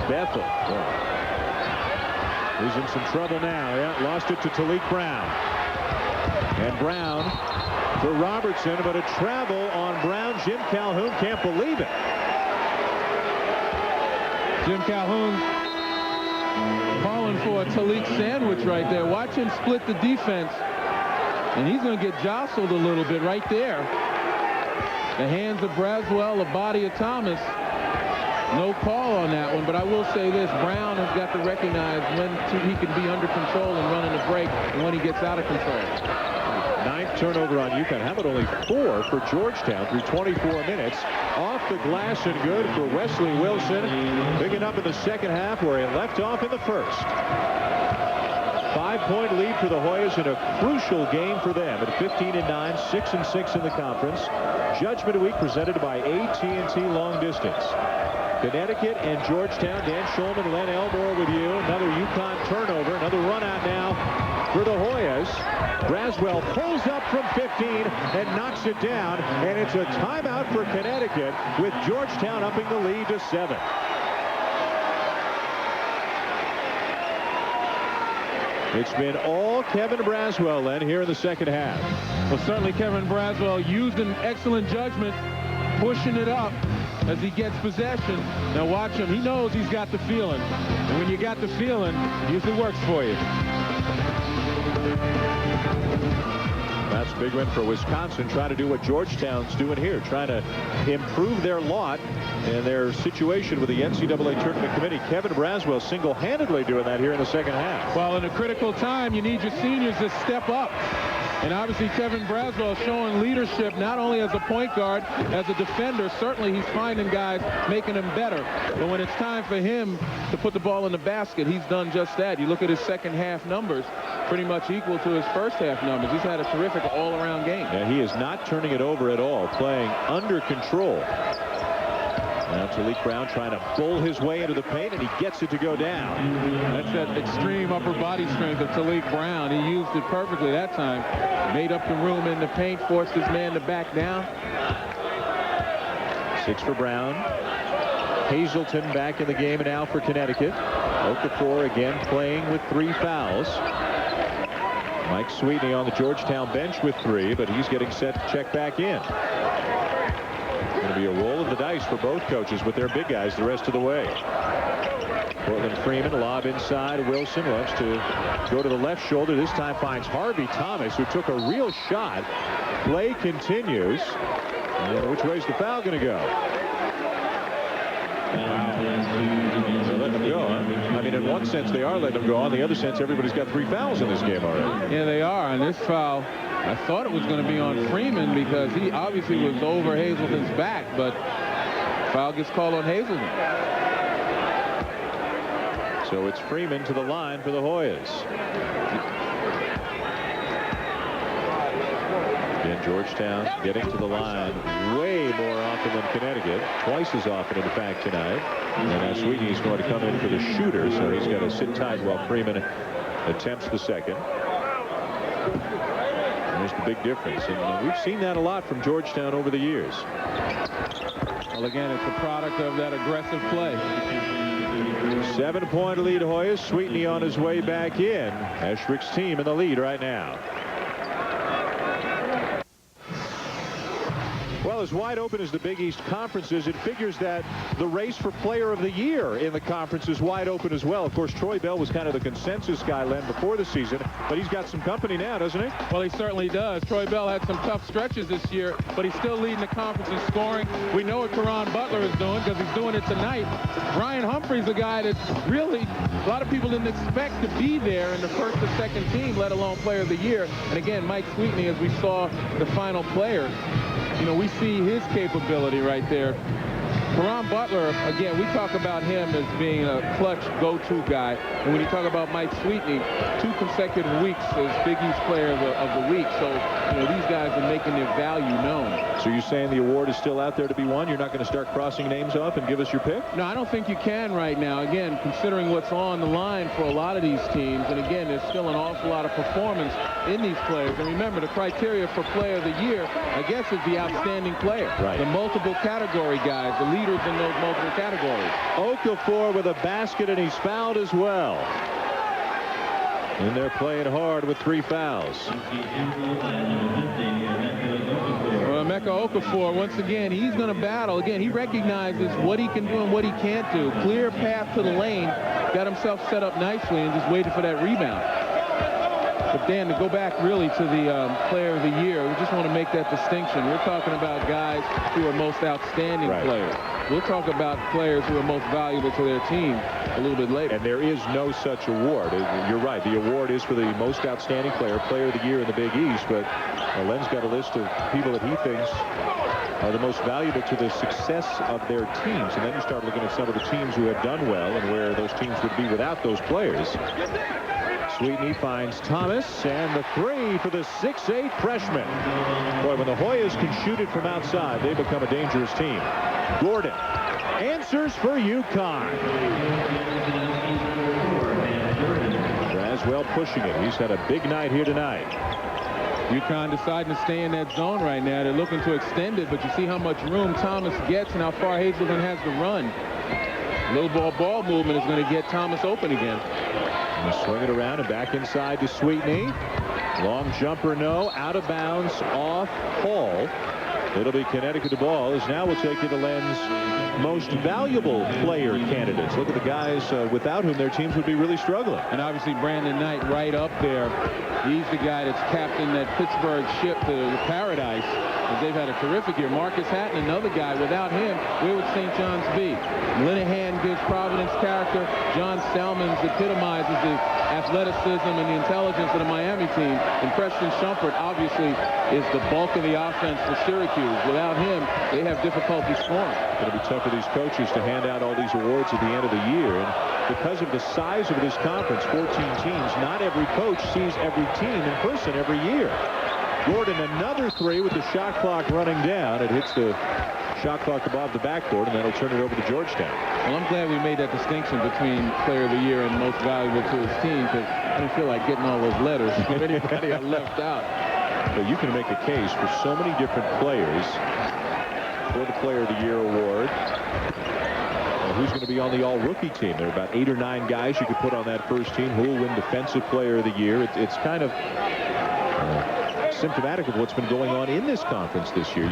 Bethel. He's in some trouble now. Yeah, lost it to Talik Brown. And Brown for Robertson, but a travel on Brown. Jim Calhoun can't believe it. Jim Calhoun calling for a Talik sandwich right there. Watch him split the defense. And he's going to get jostled a little bit right there. The hands of Braswell, the body of Thomas. No call on that one, but I will say this. Brown has got to recognize when he can be under control and running a break and when he gets out of control. 9th turnover on UConn. How about only 4 for Georgetown through 24 minutes? Off the glass and good for Wesley Wilson. Picking up in the second half where he left off in the first. 5-point lead for the Hoyas in a crucial game for them at 15-9, 6-6 in the conference. Judgment Week presented by AT&T Long Distance. Connecticut and Georgetown. Dan Schulman, Len Elmore with you. Another UConn turnover. Another run out now for the Hoyas. Braswell pulls up from 15 and knocks it down. And it's a timeout for Connecticut with Georgetown upping the lead to 7. It's been all Kevin Braswell, Len, here in the second half. Well, certainly Kevin Braswell used an excellent judgment, pushing it up as he gets possession. Now watch him. He knows he's got the feeling. And when you got the feeling, it usually works for you. That's a big win for Wisconsin, trying to do what Georgetown's doing here, trying to improve their lot and their situation with the NCAA Tournament Committee. Kevin Braswell single-handedly doing that here in the second half. Well, in a critical time, you need your seniors to step up. And obviously Kevin Braswell showing leadership not only as a point guard, as a defender. Certainly he's finding guys, making them better. But when it's time for him to put the ball in the basket, he's done just that. You look at his second half numbers, pretty much equal to his first half numbers. He's had a terrific all-around game. Yeah, he is not turning it over at all, playing under control. Now Talik Brown trying to bowl his way into the paint, and he gets it to go down. That's that extreme upper body strength of Talik Brown. He used it perfectly that time. Made up the room in the paint, forced his man to back down. 6 for Brown. Hazleton back in the game now for Connecticut. Okafor again playing with 3 fouls. Mike Sweetney on the Georgetown bench with 3, but he's getting set to check back in. Going to be a roll of the dice for both coaches with their big guys the rest of the way. Portland Freeman, lob inside. Wilson loves to go to the left shoulder. This time finds Harvey Thomas, who took a real shot. Play continues. And which way's the foul going to go? They're letting them go. I mean, in one sense, they are letting them go. On the other sense, everybody's got 3 fouls in this game already. Yeah, they are. And this foul, I thought it was going to be on Freeman because he obviously was over Hazleton's back, but foul gets called on Hazleton. So it's Freeman to the line for the Hoyas. Again, Georgetown getting to the line way more often than Connecticut. Twice as often, in fact, tonight. And Sweetney's going to come in for the shooter, so he's got to sit tight while Freeman attempts the second. There's the big difference, and we've seen that a lot from Georgetown over the years. Well, again, it's a product of that aggressive play. 7-point lead Hoyas. Sweetney on his way back in. Eshrick's team in the lead right now. Well, as wide open as the Big East Conference is, it figures that the race for Player of the Year in the conference is wide open as well. Of course, Troy Bell was kind of the consensus guy, Len, before the season, but he's got some company now, doesn't he? Well, he certainly does. Troy Bell had some tough stretches this year, but he's still leading the conference in scoring. We know what Caron Butler is doing because he's doing it tonight. Brian Humphrey's a guy that really a lot of people didn't expect to be there in the first or second team, let alone Player of the Year. And again, Mike Sweetney, as we saw the final player, you know, we see his capability right there. Caron Butler, again, we talk about him as being a clutch go-to guy. And when you talk about Mike Sweetney, 2 consecutive weeks as Big East Player of the Week. So, you know, these guys are making their value known. So you're saying the award is still out there to be won? You're not going to start crossing names off and give us your pick? No, I don't think you can right now. Again, considering what's on the line for a lot of these teams. And again, there's still an awful lot of performance in these players. And remember, the criteria for Player of the Year, I guess, is the outstanding player. Right. The multiple category guys, the leaders in those multiple categories. Okafor with a basket, and he's fouled as well. And they're playing hard with 3 fouls. Well, Emeka Okafor, once again, he's going to battle. Again, he recognizes what he can do and what he can't do. Clear path to the lane, got himself set up nicely and just waited for that rebound. But Dan, to go back really to the Player of the Year, we just want to make that distinction. We're talking about guys who are most outstanding players. We'll talk about players who are most valuable to their team a little bit later. And there is no such award. You're right. The award is for the most outstanding player, Player of the Year in the Big East. But Len's got a list of people that he thinks are the most valuable to the success of their teams. And then you start looking at some of the teams who have done well and where those teams would be without those players. Sweetney finds Thomas, and the 3 for the 6'8" freshman. Boy, when the Hoyas can shoot it from outside, they become a dangerous team. Gordon answers for UConn. Braswell pushing it. He's had a big night here tonight. UConn deciding to stay in that zone right now. They're looking to extend it, but you see how much room Thomas gets and how far Hazleton has to run. Little ball movement is going to get Thomas open again. And swing it around and back inside to Sweetney. Long jumper, no. Out of bounds, off Hall. It'll be Connecticut the ball, as now we'll take you to Len's most valuable player candidates. Look at the guys without whom their teams would be really struggling. And obviously Brandon Knight right up there. He's the guy that's captained that Pittsburgh ship to the paradise. They've had a terrific year. Marcus Hatton, another guy. Without him, where would St. John's be? Linehan gives Providence character. John Salmons epitomizes the athleticism and the intelligence of the Miami team. And Preston Shumpert, obviously, is the bulk of the offense for Syracuse. Without him, they have difficulty scoring. It'll be tough for these coaches to hand out all these awards at the end of the year. And because of the size of this conference, 14 teams, not every coach sees every team in person every year. Gordon, another three with the shot clock running down. It hits the shot clock above the backboard, and that'll turn it over to Georgetown. Well, I'm glad we made that distinction between player of the year and most valuable to his team, because I didn't feel like getting all those letters from anybody I left out. But you can make a case for so many different players for the Player of the Year award. Who's going to be on the all-rookie team? There are about 8 or 9 guys you could put on that first team. Who will win Defensive Player of the Year? It's kind of symptomatic of what's been going on in this conference this year.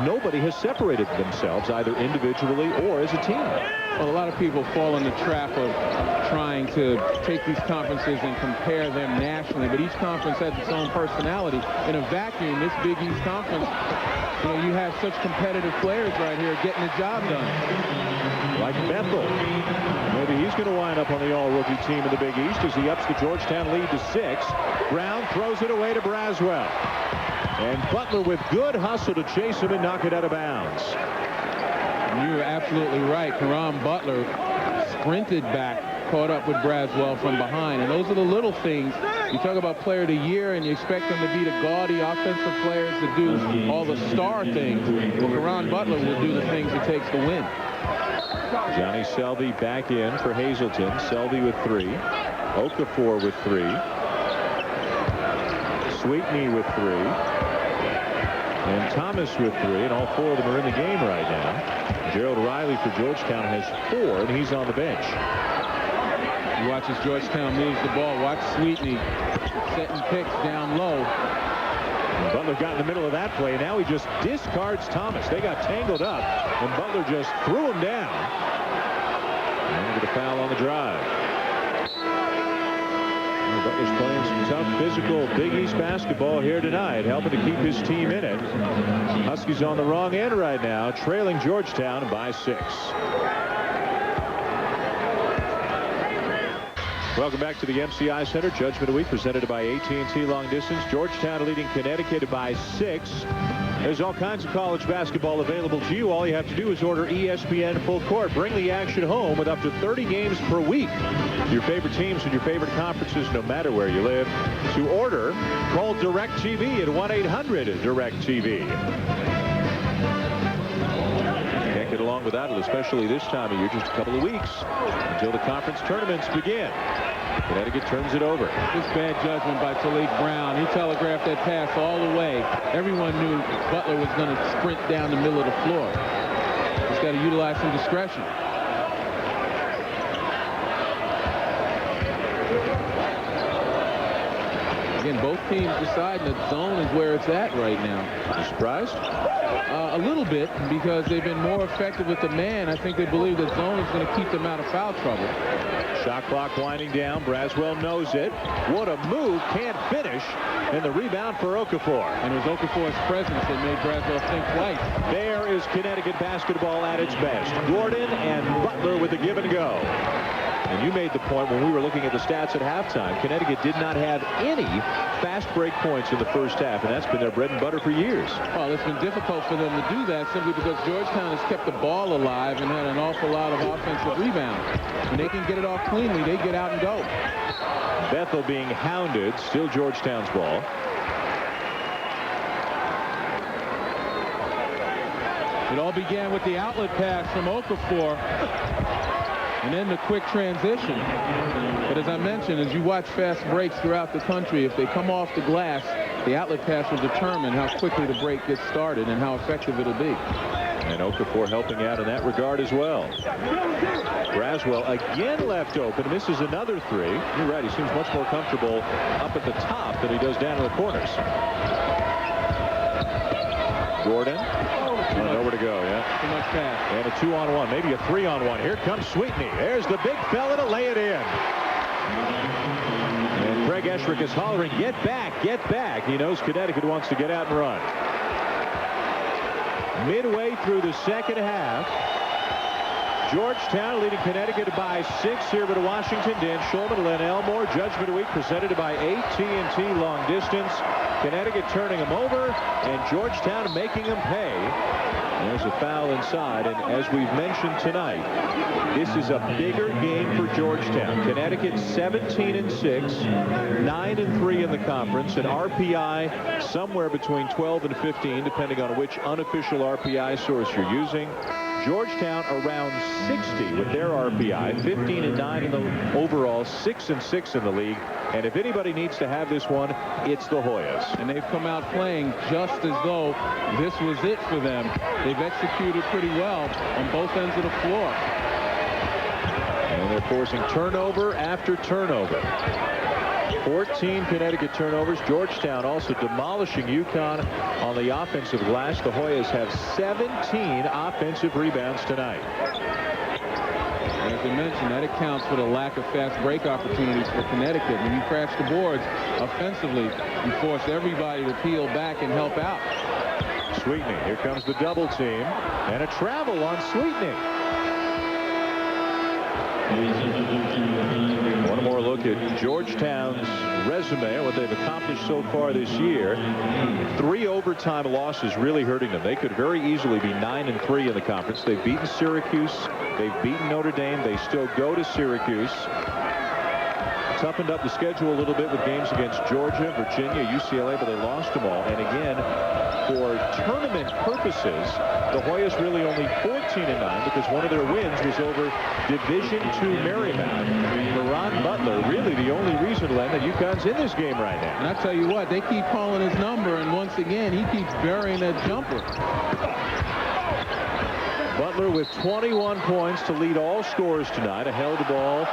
Nobody has separated themselves either individually or as a team. Well, a lot of people fall in the trap of trying to take these conferences and compare them nationally, but each conference has its own personality. In a vacuum, this Big East Conference, you have such competitive players right here getting the job done. Like Bethel. Maybe he's going to wind up on the all-rookie team in the Big East as he ups the Georgetown lead to 6. Brown throws it away to Braswell. And Butler with good hustle to chase him and knock it out of bounds. You're absolutely right. Caron Butler sprinted back, caught up with Braswell from behind. And those are the little things. You talk about player of the year, and you expect them to be the gaudy offensive players to do all the star things. Well, Caron Butler will do the things it takes to win. Johnny Selby back in for Hazleton. Selby with 3. Okafor with 3. Sweetney with 3. And Thomas with 3. And all 4 of them are in the game right now. Gerald Riley for Georgetown has 4, and he's on the bench. You watch as Georgetown moves the ball. Watch Sweetney setting picks down low. And Butler got in the middle of that play, and now he just discards Thomas. They got tangled up, and Butler just threw him down. And get a foul on the drive. And Butler's playing some tough, physical Big East basketball here tonight, helping to keep his team in it. Huskies on the wrong end right now, trailing Georgetown by 6. Welcome back to the MCI Center. Judgment of the Week presented by AT&T Long Distance. Georgetown leading Connecticut by 6. There's all kinds of college basketball available to you. All you have to do is order ESPN Full Court. Bring the action home with up to 30 games per week. Your favorite teams and your favorite conferences, no matter where you live. To order, call DirecTV at 1-800-DirecTV. Can't get along without it, especially this time of year, just a couple of weeks until the conference tournaments begin. Connecticut turns it over. This bad judgment by Talik Brown. He telegraphed that pass all the way. Everyone knew Butler was going to sprint down the middle of the floor. He's got to utilize some discretion. Again, both teams deciding that zone is where it's at right now. You surprised? A little bit, because they've been more effective with the man. I think they believe that zone is going to keep them out of foul trouble. Shot clock winding down. Braswell knows it. What a move. Can't finish. And the rebound for Okafor. And it was Okafor's presence that made Braswell think twice. There is Connecticut basketball at its best. Gordon and Butler with the give and go. And you made the point when we were looking at the stats at halftime. Connecticut did not have any fast break points in the first half, and that's been their bread and butter for years. Well, it's been difficult for them to do that simply because Georgetown has kept the ball alive and had an awful lot of offensive rebounds. When they can get it off cleanly, they get out and go. Bethel being hounded. Still Georgetown's ball. It all began with the outlet pass from Okafor. And then the quick transition. But as I mentioned, as you watch fast breaks throughout the country, if they come off the glass, the outlet pass will determine how quickly the break gets started and how effective it'll be. And Okafor helping out in that regard as well. Braswell again left open, misses another 3. You're right, he seems much more comfortable up at the top than he does down in the corners. Gordon. Nowhere to go, yeah. Too much pass. And a 2-on-1, maybe a 3-on-1. Here comes Sweetney. There's the big fella to lay it in. And Craig Esherick is hollering, get back, get back. He knows Connecticut wants to get out and run. Midway through the second half, Georgetown leading Connecticut by 6 here at Washington. Dan Schulman, Len Elmore, Judgment Week presented by AT&T Long Distance. Connecticut turning them over, and Georgetown making them pay. There's a foul inside, and as we've mentioned tonight, this is a bigger game for Georgetown. Connecticut 17-6, 9-3 in the conference, and RPI somewhere between 12 and 15, depending on which unofficial RPI source you're using. Georgetown around 60 with their RPI, 15-9 in the overall, 6-6 in the league. And if anybody needs to have this one, it's the Hoyas. And they've come out playing just as though this was it for them. They've executed pretty well on both ends of the floor. And they're forcing turnover after turnover. 14 Connecticut turnovers. Georgetown also demolishing UConn on the offensive glass. The Hoyas have 17 offensive rebounds tonight. As I mentioned, that accounts for the lack of fast break opportunities for Connecticut. When you crash the boards offensively, you force everybody to peel back and help out. Sweetney, here comes the double team, and a travel on Sweetney. One more look at Georgetown's resume, what they've accomplished so far this year. 3 overtime losses really hurting them. They could very easily be 9-3 in the conference. They've beaten Syracuse. They've beaten Notre Dame. They still go to Syracuse. Toughened up the schedule a little bit with games against Georgia, Virginia, UCLA, but they lost them all. And again, for tournament purposes, the Hoyas really only 14-9 because one of their wins was over Division II Marymount. Caron Butler, really the only reason, Len, that UConn's in this game right now. And I tell you what, they keep calling his number, and once again, he keeps burying that jumper. Butler with 21 points to lead all scorers tonight. A held ball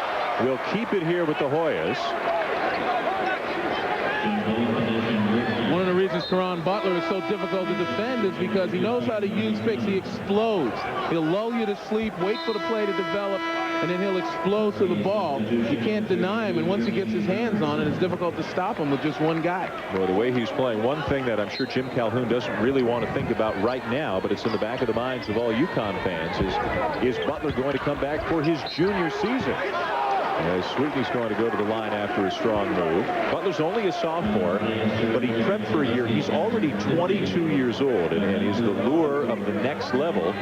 will keep it here with the Hoyas. One of the reasons Caron Butler is so difficult to defend is because he knows how to use picks. He explodes. He'll lull you to sleep, wait for the play to develop, and then he'll explode to the ball. You can't deny him, and once he gets his hands on it, it's difficult to stop him with just one guy. Well, the way he's playing, one thing that I'm sure Jim Calhoun doesn't really want to think about right now, but it's in the back of the minds of all UConn fans, is Butler going to come back for his junior season? As Sweetney's going to go to the line after a strong move. Butler's only a sophomore, but he prepped for a year. He's already 22 years old, and he's the lure of the next level.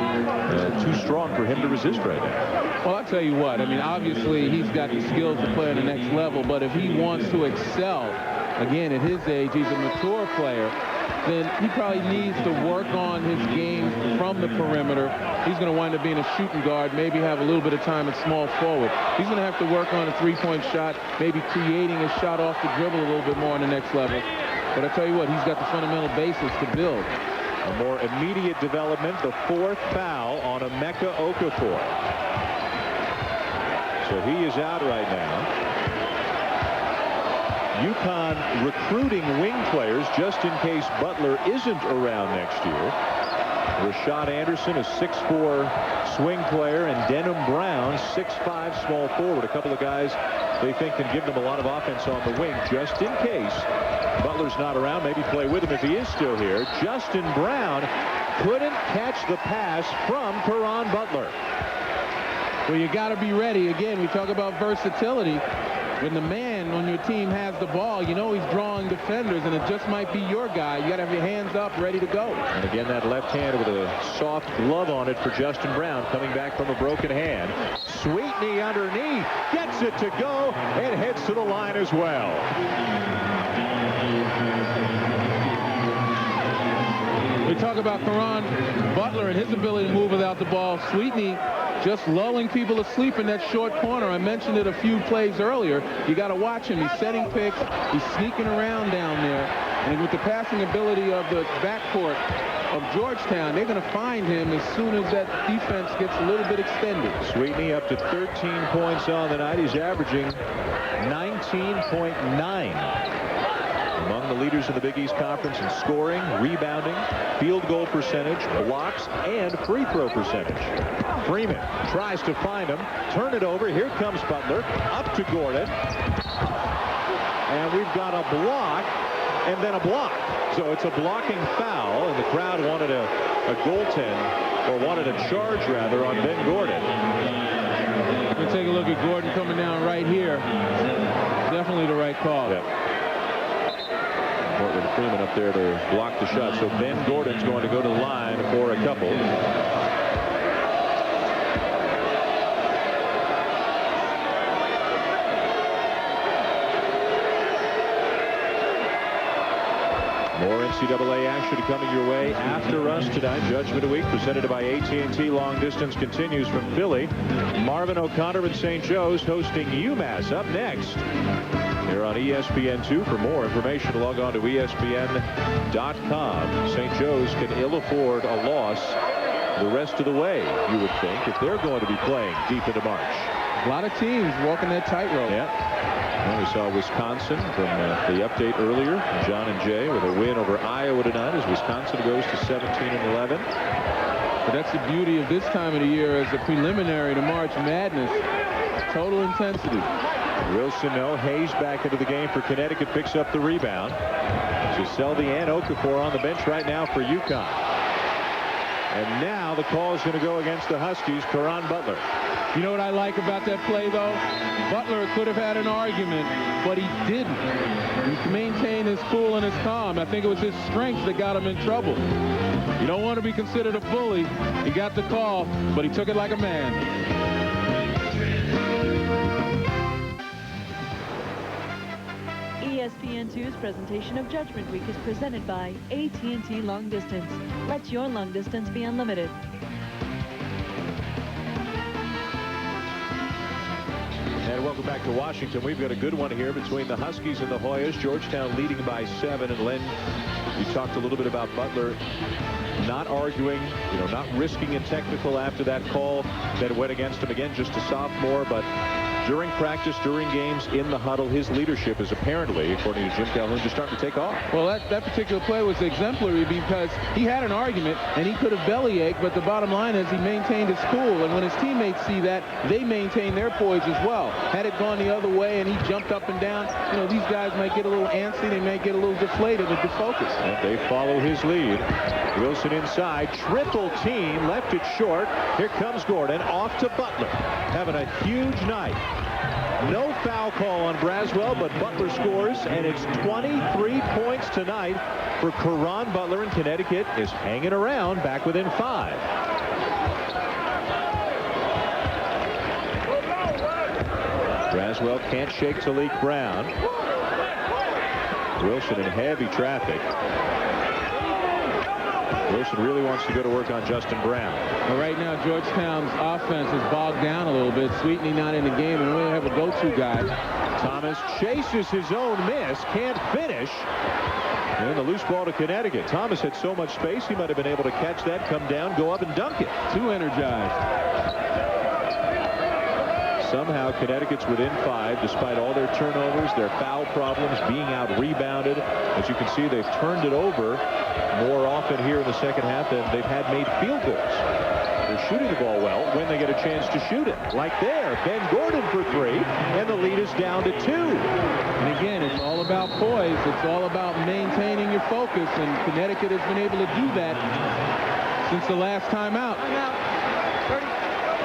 Too strong for him to resist right now. Well, I'll tell you what. I mean, obviously, he's got the skills to play on the next level, but if he wants to excel, again, at his age, he's a mature player, then he probably needs to work on his game from the perimeter. He's going to wind up being a shooting guard, maybe have a little bit of time at small forward. He's going to have to work on a three-point shot, maybe creating a shot off the dribble a little bit more on the next level. But I tell you what, he's got the fundamental basis to build. A more immediate development, the 4th foul on Emeka Okafor. So he is out right now. UConn recruiting wing players just in case Butler isn't around next year. Rashad Anderson, a 6'4" swing player, and Denham Brown, 6'5" small forward. A couple of guys they think can give them a lot of offense on the wing just in case Butler's not around. Maybe play with him if he is still here. Justin Brown couldn't catch the pass from Caron Butler. Well, you got to be ready. Again, we talk about versatility. When the man on your team has the ball, you know he's drawing defenders, and it just might be your guy. You got to have your hands up, ready to go. And again, that left hand with a soft glove on it for Justin Brown, coming back from a broken hand. Sweetney underneath, gets it to go, and heads to the line as well. We talk about Caron Butler and his ability to move without the ball. Sweetney just lulling people to sleep in that short corner. I mentioned it a few plays earlier. You got to watch him. He's setting picks. He's sneaking around down there. And with the passing ability of the backcourt of Georgetown, they're going to find him as soon as that defense gets a little bit extended. Sweetney up to 13 points on the night. He's averaging 19.9. Among the leaders leaders in the Big East Conference in scoring, rebounding, field goal percentage, blocks, and free throw percentage. Freeman tries to find him, turn it over. Here comes Butler, up to Gordon. And we've got a block and then a block. So it's a blocking foul, and the crowd wanted a goaltend, or wanted a charge rather, on Ben Gordon. You take a look at Gordon coming down right here. Definitely the right call. Yeah. Portland Freeman up there to block the shot. So Ben Gordon's going to go to the line for a couple. More NCAA action coming your way after us tonight. Judgment of the Week presented by AT&T. Long Distance continues from Philly. Marvin O'Connor and St. Joe's hosting UMass up next here on ESPN2. For more information, log on to ESPN.com. St. Joe's can ill afford a loss the rest of the way, you would think, if they're going to be playing deep into March. A lot of teams walking that tightrope. Yeah. Well, we saw Wisconsin from the update earlier. John and Jay with a win over Iowa tonight as Wisconsin goes to 17-11. But that's the beauty of this time of the year as a preliminary to March Madness. Total intensity. Wilson, no. Hayes back into the game for Connecticut, picks up the rebound. Giselvi and Okafor on the bench right now for UConn. And now the call is going to go against the Huskies. Caron Butler. You know what I like about that play, though? Butler could have had an argument, but he didn't. He maintained his cool and his calm. I think it was his strength that got him in trouble. You don't want to be considered a bully. He got the call, but he took it like a man. ESPN2's presentation of Judgment Week is presented by AT&T Long Distance. Let your long distance be unlimited. And welcome back to Washington. We've got a good one here between the Huskies and the Hoyas. Georgetown leading by 7. And Len, you talked a little bit about Butler not arguing, not risking a technical after that call that went against him. Again, just a sophomore, but during practice, during games, in the huddle, his leadership is apparently, according to Jim Calhoun, just starting to take off. Well, that particular play was exemplary because he had an argument and he could have bellyached, but the bottom line is he maintained his cool. And when his teammates see that, they maintain their poise as well. Had it gone the other way and he jumped up and down, these guys might get a little antsy, they may get a little deflated and defocused. And they follow his lead. Wilson inside, triple team, left it short. Here comes Gordon, off to Butler, having a huge night. No foul call on Braswell, but Butler scores, and it's 23 points tonight for Caron Butler, and Connecticut is hanging around back within 5. Braswell can't shake Talik Brown. Wilson in heavy traffic. Wilson really wants to go to work on Justin Brown. Well, right now, Georgetown's offense is bogged down a little bit. Sweetney not in the game, and we only have a go-to guy. Thomas chases his own miss, can't finish. And the loose ball to Connecticut. Thomas had so much space, he might have been able to catch that, come down, go up, and dunk it. Too energized. Somehow Connecticut's within 5 despite all their turnovers, their foul problems, being out-rebounded. As you can see, they've turned it over more often here in the second half than they've had made field goals. They're shooting the ball well when they get a chance to shoot it. Like there, Ben Gordon for 3, and the lead is down to 2. And again, it's all about poise. It's all about maintaining your focus, and Connecticut has been able to do that since the last time out.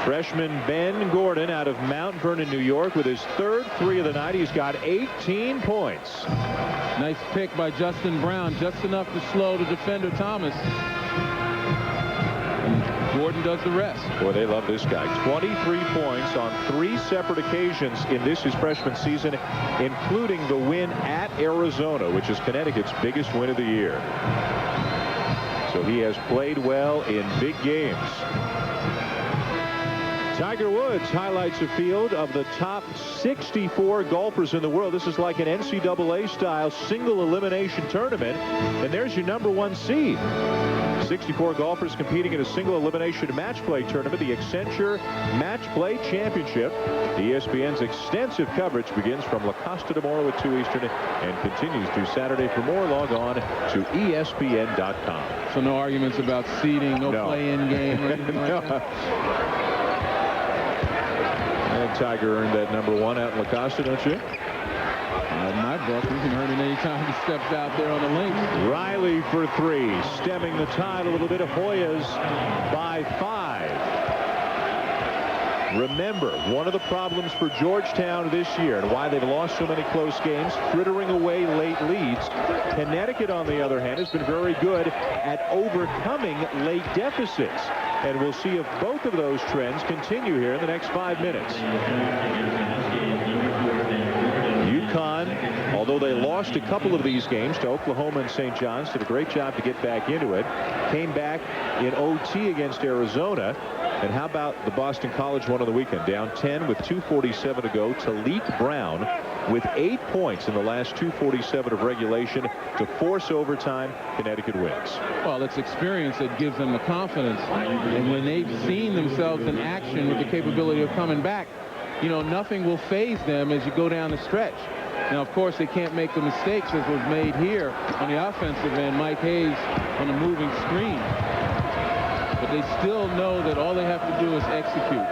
Freshman Ben Gordon out of Mount Vernon, New York, with his 3rd 3 of the night. He's got 18 points. Nice pick by Justin Brown, just enough to slow the defender Thomas. And Gordon does the rest. Boy, they love this guy. 23 points on 3 separate occasions in this his freshman season, including the win at Arizona, which is Connecticut's biggest win of the year. So he has played well in big games. Tiger Woods highlights a field of the top 64 golfers in the world. This is like an NCAA-style single elimination tournament, and there's your #1 seed. 64 golfers competing in a single elimination match play tournament, the Accenture Match Play Championship. ESPN's extensive coverage begins from La Costa de Moro at 2 Eastern and continues through Saturday. For more, log on to ESPN.com. So no arguments about seeding, no play-in game or anything like that? I think Tiger earned that #1 out in La Costa, don't you? In my book, he can earn it any time he steps out there on the links. Riley for 3, stemming the tide a little bit. Of Hoyas by 5. Remember, one of the problems for Georgetown this year and why they've lost so many close games, frittering away late leads. Connecticut, on the other hand, has been very good at overcoming late deficits. And we'll see if both of those trends continue here in the next 5 minutes. UConn, although they lost a couple of these games to Oklahoma and St. John's, did a great job to get back into it. Came back in OT against Arizona. And how about the Boston College one on the weekend? Down 10 with 2:47 to go. Talik Brown with 8 points in the last 2:47 of regulation to force overtime. Connecticut wins. Well, it's experience that gives them the confidence. And when they've seen themselves in action with the capability of coming back, you know, nothing will faze them as you go down the stretch. Now, of course, they can't make the mistakes as was made here on the offensive end. Mike Hayes on a moving screen. But they still know that all they have to do is execute.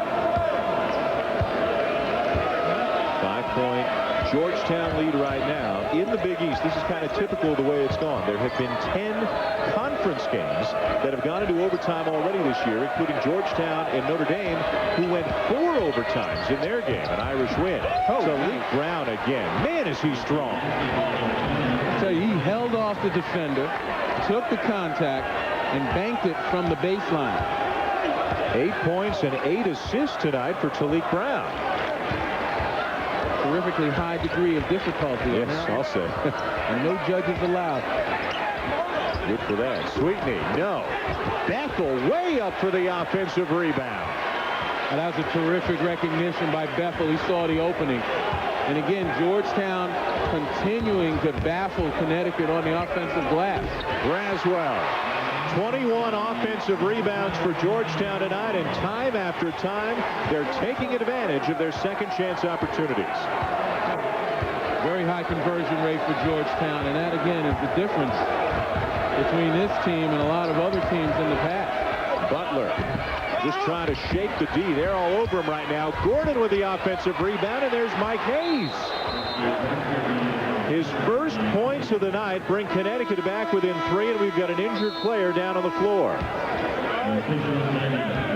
5-point Georgetown lead right now in the Big East. This is kind of typical of the way it's gone. There have been 10 conference games that have gone into overtime already this year, including Georgetown and Notre Dame, who went 4 overtimes in their game, an Irish win. Talik Brown again. Man, is he strong. So he held off the defender, took the contact, and banked it from the baseline. 8 points and 8 assists tonight for Talik Brown. Terrifically high degree of difficulty. Yes, I'll say. And no judges allowed. Good for that. Sweetney, no. Bethel way up for the offensive rebound. And that was a terrific recognition by Bethel. He saw the opening. And again, Georgetown continuing to baffle Connecticut on the offensive glass. Braswell. 21 offensive rebounds for Georgetown tonight, and time after time, they're taking advantage of their second chance opportunities. Very high conversion rate for Georgetown, and that, again, is the difference between this team and a lot of other teams in the past. Butler just trying to shake the D. They're all over him right now. Gordon with the offensive rebound, and there's Mike Hayes. His first points of the night bring Connecticut back within 3, and we've got an injured player down on the floor.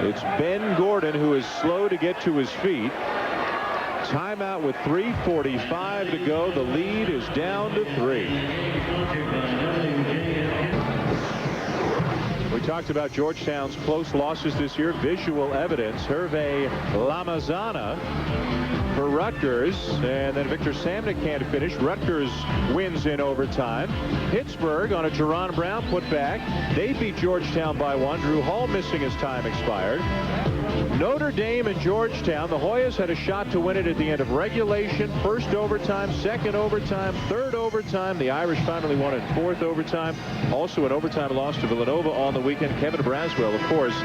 It's Ben Gordon, who is slow to get to his feet. Timeout with 3:45 to go. The lead is down to 3. We talked about Georgetown's close losses this year. Visual evidence. Hervé Lamazana for Rutgers, and then Victor Samnick can't finish. Rutgers wins in overtime. Pittsburgh on a Jerron Brown putback. They beat Georgetown by 1. Drew Hall missing as time expired. Notre Dame and Georgetown. The Hoyas had a shot to win it at the end of regulation. First overtime, second overtime, third overtime. The Irish finally won in 4th overtime. Also an overtime loss to Villanova on the weekend. Kevin Braswell, of course,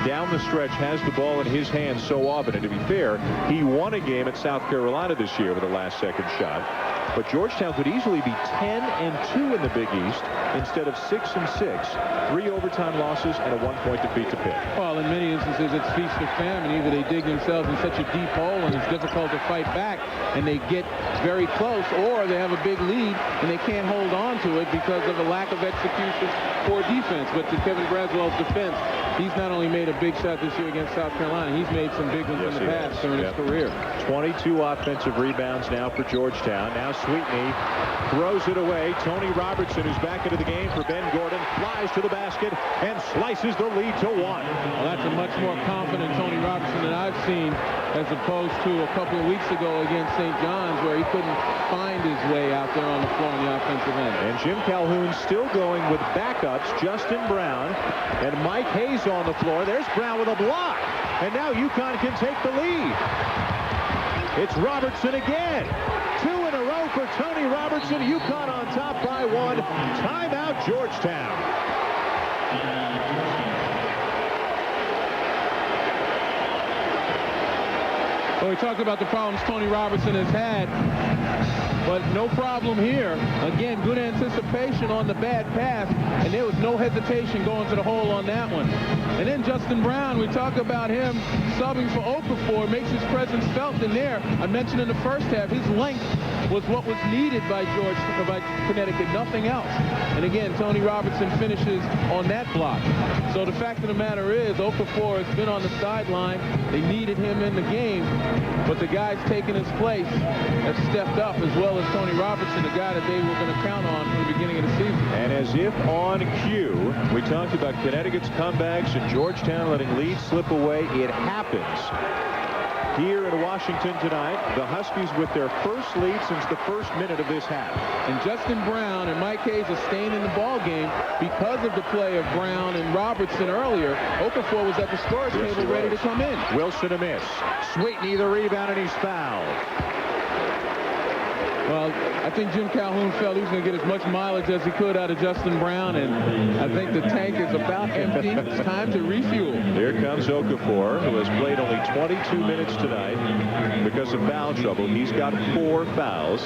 down the stretch has the ball in his hands so often. And to be fair, he won a game at South Carolina this year with a last-second shot. But Georgetown could easily be 10-2 in the Big East instead of 6-6. 3 overtime losses and a 1-point defeat to Pitt. Well, in many instances, it's feast or famine. Either they dig themselves in such a deep hole and it's difficult to fight back and they get very close, or they have a big lead and they can't hold on to it because of a lack of execution or defense. But to Kevin Braswell's defense, he's not only made a big shot this year against South Carolina, he's made some big ones in the past during his career. 22 offensive rebounds now for Georgetown. Now Sweetney throws it away. Tony Robertson, who's back into the game for Ben Gordon, flies to the basket and slices the lead to 1. Well, that's a much more confident Tony Robertson than I've seen, as opposed to a couple of weeks ago against St. John's, where he couldn't find his way out there on the floor on the offensive end. And Jim Calhoun still going with backups. Justin Brown and Mike Hayes on the floor. There's Brown with a block. And now UConn can take the lead. It's Robertson again. 2 in a row for Tony Robertson. UConn on top by 1. Timeout, Georgetown. Well, we talked about the problems Tony Robertson has had, but no problem here. Again, good anticipation on the bad pass, and there was no hesitation going to the hole on that one. And then Justin Brown, we talk about him subbing for Okafor, makes his presence felt in there. I mentioned in the first half, his length was what was needed by Connecticut, nothing else. And again, Tony Robertson finishes on that block. So the fact of the matter is, Okafor has been on the sideline. They needed him in the game, but the guys taking his place have stepped up, as well as Tony Robertson, the guy that they were going to count on from the beginning of the season. And as if on cue, we talked about Connecticut's comebacks and Georgetown letting leads slip away. It happens here in Washington tonight. The Huskies with their first lead since the first minute of this half. And Justin Brown and Mike Hayes are staying in the ball game because of the play of Brown and Robertson earlier. Okafor was at the storage table ready to come in. Wilson a miss. Sweetney the rebound, and he's fouled. Well, I think Jim Calhoun felt he was going to get as much mileage as he could out of Justin Brown, and I think the tank is about empty. It's time to refuel. Here comes Okafor, who has played only 22 minutes tonight because of foul trouble. He's got 4 fouls.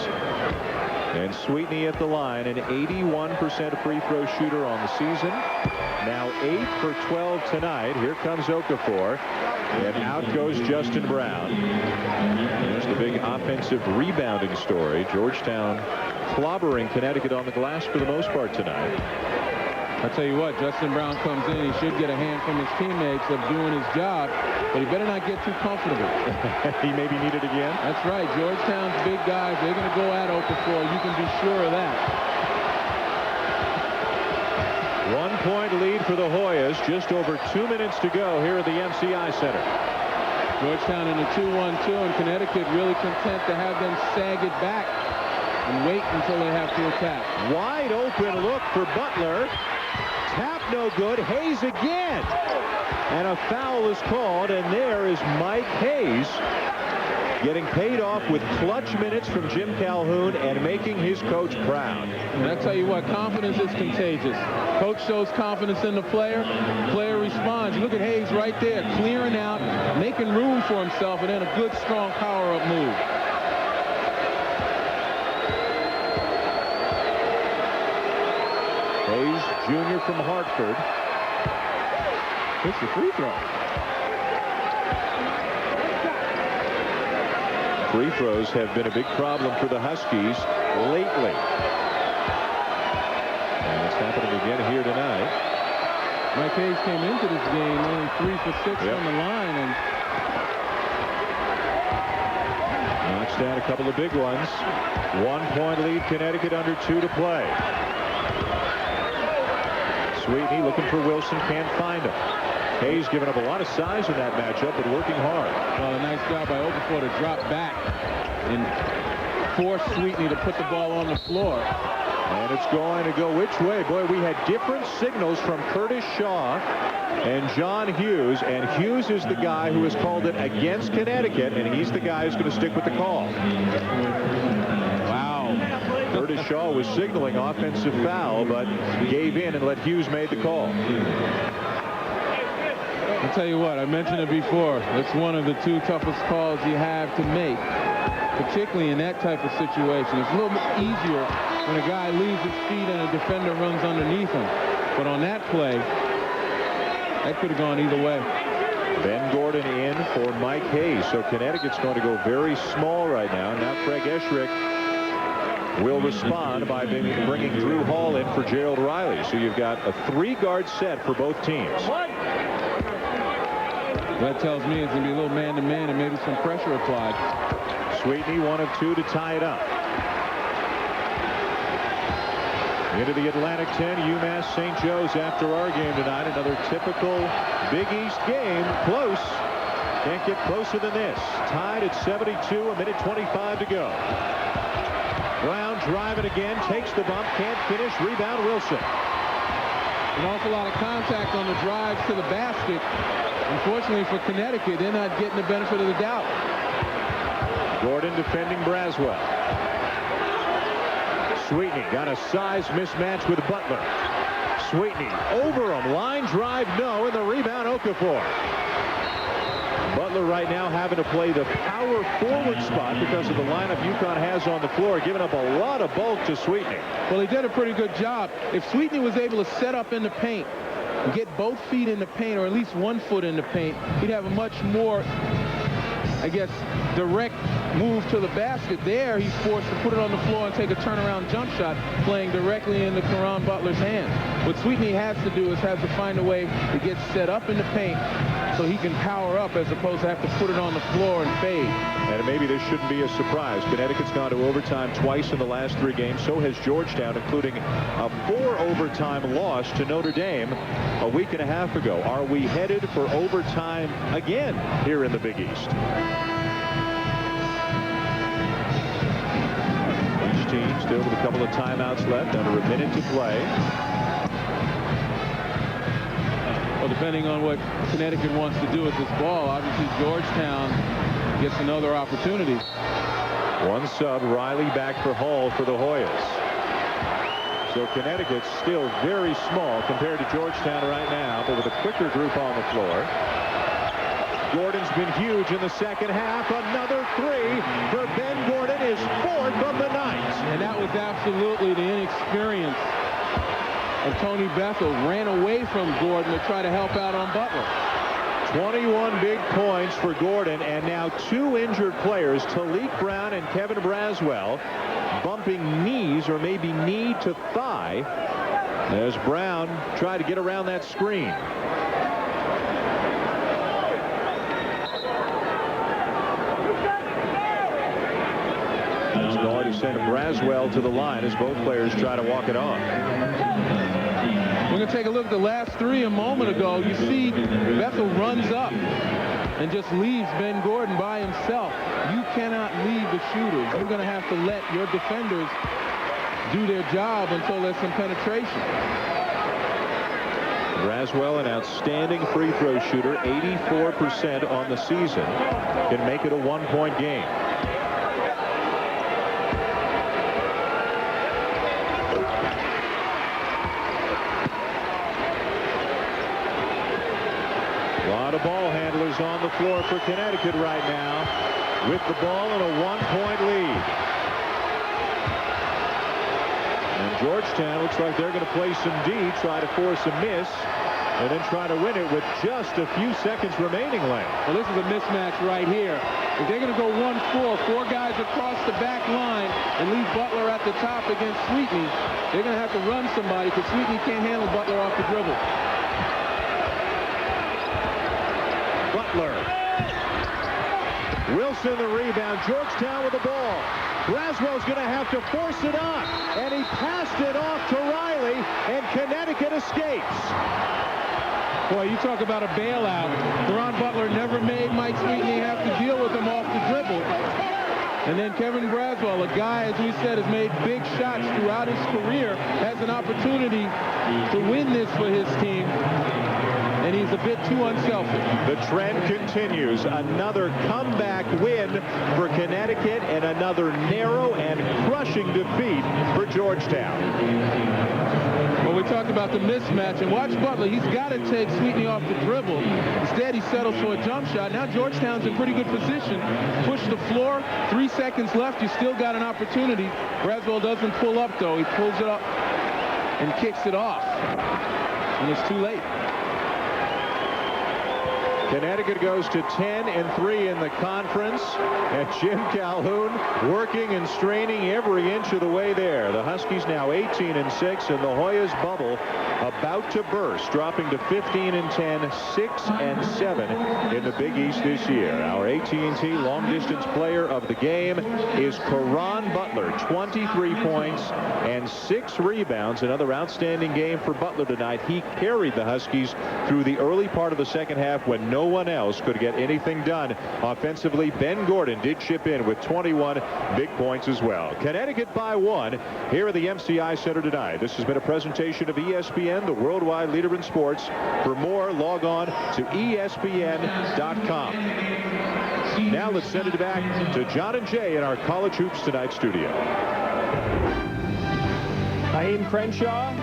And Sweetney at the line, an 81% free throw shooter on the season. Now 8 for 12 tonight. Here comes Okafor. And out goes Justin Brown. There's the big offensive rebounding story. Georgetown clobbering Connecticut on the glass for the most part tonight. I tell you what, Justin Brown comes in. He should get a hand from his teammates of doing his job, but he better not get too comfortable. He may be needed again. That's right. Georgetown's big guys, they're going to go at Okafor. You can be sure of that. 1-point lead for the Hoyas. Just over 2 minutes to go here at the MCI Center. Georgetown in a 2-1-2, and Connecticut really content to have them sag it back and wait until they have to attack. Wide open look for Butler. Tap no good. Hayes again. And a foul is called, and there is Mike Hayes getting paid off with clutch minutes from Jim Calhoun and making his coach proud. And I tell you what, confidence is contagious. Coach shows confidence in the player. Player responds. Look at Hayes right there, clearing out, making room for himself, and then a good, strong power-up move. Hayes, junior from Hartford. It's a free throw. Free throws have been a big problem for the Huskies lately. And it's happening again here tonight. Mike Hayes came into this game only 3 for 6 on the line, and knocks down a couple of big ones. 1-point lead, Connecticut, under 2 to play. Sweetney looking for Wilson, can't find him. Hayes giving up a lot of size in that matchup, but working hard. Well, a nice job by Okafor to drop back and force Sweetney to put the ball on the floor. And it's going to go which way? Boy, we had different signals from Curtis Shaw and John Hughes, and Hughes is the guy who has called it against Connecticut, and he's the guy who's going to stick with the call. Wow. Curtis Shaw was signaling offensive foul, but gave in and let Hughes make the call. I'll tell you what, I mentioned it before. It's one of the 2 toughest calls you have to make, particularly in that type of situation. It's a little bit easier when a guy leaves his feet and a defender runs underneath him. But on that play, that could have gone either way. Ben Gordon in for Mike Hayes. So Connecticut's going to go very small right now. Now Craig Esherick will respond by bringing Drew Hall in for Gerald Riley. So you've got a 3-guard set for both teams. That tells me it's going to be a little man-to-man and maybe some pressure applied. Sweetney 1 of 2 to tie it up. Into the Atlantic 10, UMass St. Joe's after our game tonight. Another typical Big East game. Close. Can't get closer than this. Tied at 72, a minute 25 to go. Brown driving again, takes the bump, can't finish. Rebound Wilson. An awful lot of contact on the drives to the basket. Unfortunately for Connecticut, they're not getting the benefit of the doubt. Gordon defending Braswell. Sweetney got a size mismatch with Butler. Sweetney over him. Line drive, no, and the rebound, Okafor. Butler right now having to play the power forward spot because of the lineup UConn has on the floor, giving up a lot of bulk to Sweetney. Well, he did a pretty good job. If Sweetney was able to set up in the paint, get both feet in the paint, or at least 1 foot in the paint, he'd have a much more, I guess, direct move to the basket. There, he's forced to put it on the floor and take a turnaround jump shot, playing directly into Caron Butler's hands. What Sweetney has to do is has to find a way to get set up in the paint so he can power up as opposed to have to put it on the floor and fade. And maybe this shouldn't be a surprise. Connecticut's gone to overtime twice in the last 3 games. So has Georgetown, including a 4-overtime loss to Notre Dame a week and a half ago. Are we headed for overtime again here in the Big East? Each team still with a couple of timeouts left, under a minute to play. Well, depending on what Connecticut wants to do with this ball, obviously Georgetown gets another opportunity. 1 sub, Riley back for Hall for the Hoyas. So Connecticut's still very small compared to Georgetown right now, but with a quicker group on the floor. Gordon's been huge in the second half. Another 3 for Ben Gordon, his 4th of the night. And that was absolutely the inexperience of Tony Bethel. Ran away from Gordon to try to help out on Butler. 21 big points for Gordon, and now 2 injured players, Talik Brown and Kevin Braswell, bumping knees, or maybe knee to thigh, as Brown tried to get around that screen. That's going to send Braswell to the line as both players try to walk it off. We're going to take a look at the last 3 a moment ago. You see Bethel runs up and just leaves Ben Gordon by himself. You cannot leave the shooters. You're going to have to let your defenders do their job until there's some penetration. Braswell, an outstanding free throw shooter, 84% on the season, can make it a 1-point game. A lot of ball handlers on the floor for Connecticut right now, with the ball in a 1-point lead. And Georgetown looks like they're going to play some D, try to force a miss, and then try to win it with just a few seconds remaining left. Well, this is a mismatch right here. If they're going to go 1-4, 4 guys across the back line and leave Butler at the top against Sweetney, they're going to have to run somebody because Sweetney can't handle Butler off the dribble. Butler. Wilson the rebound. Georgetown with the ball. Braswell's going to have to force it on, and he passed it off to Riley, and Connecticut escapes. Boy, you talk about a bailout. Caron Butler never made Mike Sweetney have to deal with him off the dribble. And then Kevin Braswell, a guy, as we said, has made big shots throughout his career, has an opportunity to win this for his team. And he's a bit too unselfish. The trend continues. Another comeback win for Connecticut and another narrow and crushing defeat for Georgetown. Well, we talked about the mismatch, and watch Butler. He's got to take Sweetney off the dribble. Instead, he settles for a jump shot. Now Georgetown's in pretty good position. Push the floor. 3 seconds left. You still got an opportunity. Braswell doesn't pull up, though. He pulls it up and kicks it off. And it's too late. Connecticut goes to 10-3 in the conference, and Jim Calhoun working and straining every inch of the way there. The Huskies now 18-6, and the Hoyas bubble about to burst, dropping to 15-10, 6-7 in the Big East this year. Our AT&T long-distance player of the game is Caron Butler, 23 points and 6 rebounds. Another outstanding game for Butler tonight. He carried the Huskies through the early part of the second half when no no one else could get anything done offensively. Ben Gordon did chip in with 21 big points as well. Connecticut by 1 here at the MCI Center tonight. This has been a presentation of ESPN, the worldwide leader in sports. For more, log on to ESPN.com. Now let's send it back to John and Jay in our College Hoops Tonight studio. Naheem Crenshaw,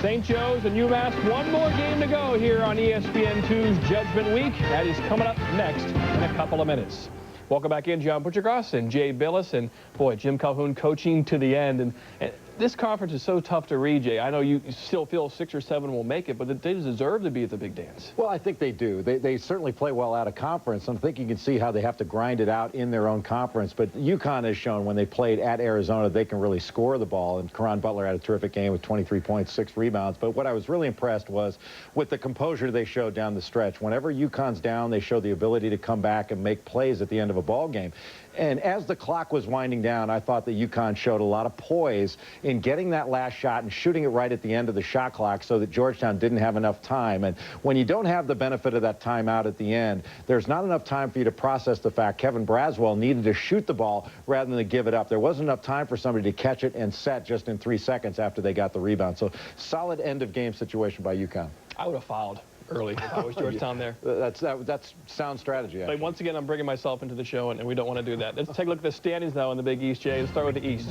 St. Joe's, and UMass. One more game to go here on ESPN2's Judgment Week. That is coming up next in a couple of minutes. Welcome back in, John Butchergross and Jay Billis, and boy, Jim Calhoun coaching to the end. And this conference is so tough to read, Jay. I know you still feel 6 or 7 will make it, but they deserve to be at the big dance. Well, I think they do. They certainly play well out of conference. I think you can see how they have to grind it out in their own conference. But UConn has shown when they played at Arizona, they can really score the ball. And Caron Butler had a terrific game with 23 points, 6 rebounds. But what I was really impressed was with the composure they showed down the stretch. Whenever UConn's down, they show the ability to come back and make plays at the end of a ball game. And as the clock was winding down, I thought that UConn showed a lot of poise in getting that last shot and shooting it right at the end of the shot clock so that Georgetown didn't have enough time. And when you don't have the benefit of that timeout at the end, there's not enough time for you to process the fact Kevin Braswell needed to shoot the ball rather than to give it up. There wasn't enough time for somebody to catch it and set just in 3 seconds after they got the rebound. So solid end-of-game situation by UConn. I would have fouled early if I was Georgetown there. That's sound strategy. But once again, I'm bringing myself into the show, and we don't want to do that. Let's take a look at the standings now in the Big East, Jay. Let's start with the East.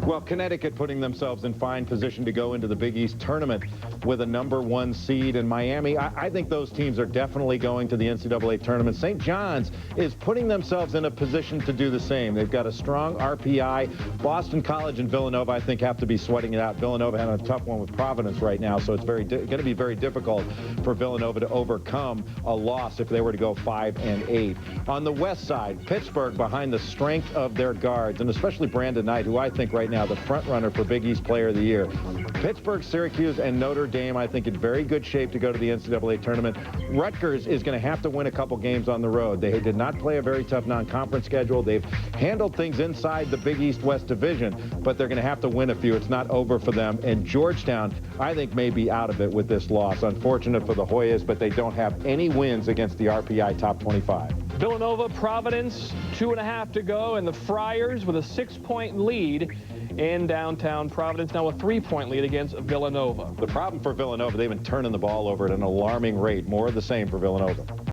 Well, Connecticut putting themselves in fine position to go into the Big East tournament with a #1 seed. In Miami, I think those teams are definitely going to the NCAA tournament. St. John's is putting themselves in a position to do the same. They've got a strong RPI. Boston College and Villanova, I think, have to be sweating it out. Villanova had a tough one with Providence right now, so it's going to be very difficult for Villanova to overcome a loss if they were to go 5-8. On the west side, Pittsburgh behind the strength of their guards, and especially Brandon Knight, who I think right now the front runner for Big East Player of the Year. Pittsburgh, Syracuse, and Notre Dame, I think, in very good shape to go to the NCAA tournament. Rutgers is going to have to win a couple games on the road. They did not play a very tough non-conference schedule. They've handled things inside the Big East West Division, but they're going to have to win a few. It's not over for them. And Georgetown, I think, may be out of it with this loss. Unfortunate for the Hoyas, but they don't have any wins against the RPI top 25. Villanova, Providence, 2.5 to go, and the Friars with a 6-point lead in downtown Providence. Now a 3-point lead against Villanova. The problem for Villanova, they've been turning the ball over at an alarming rate. More of the same for Villanova.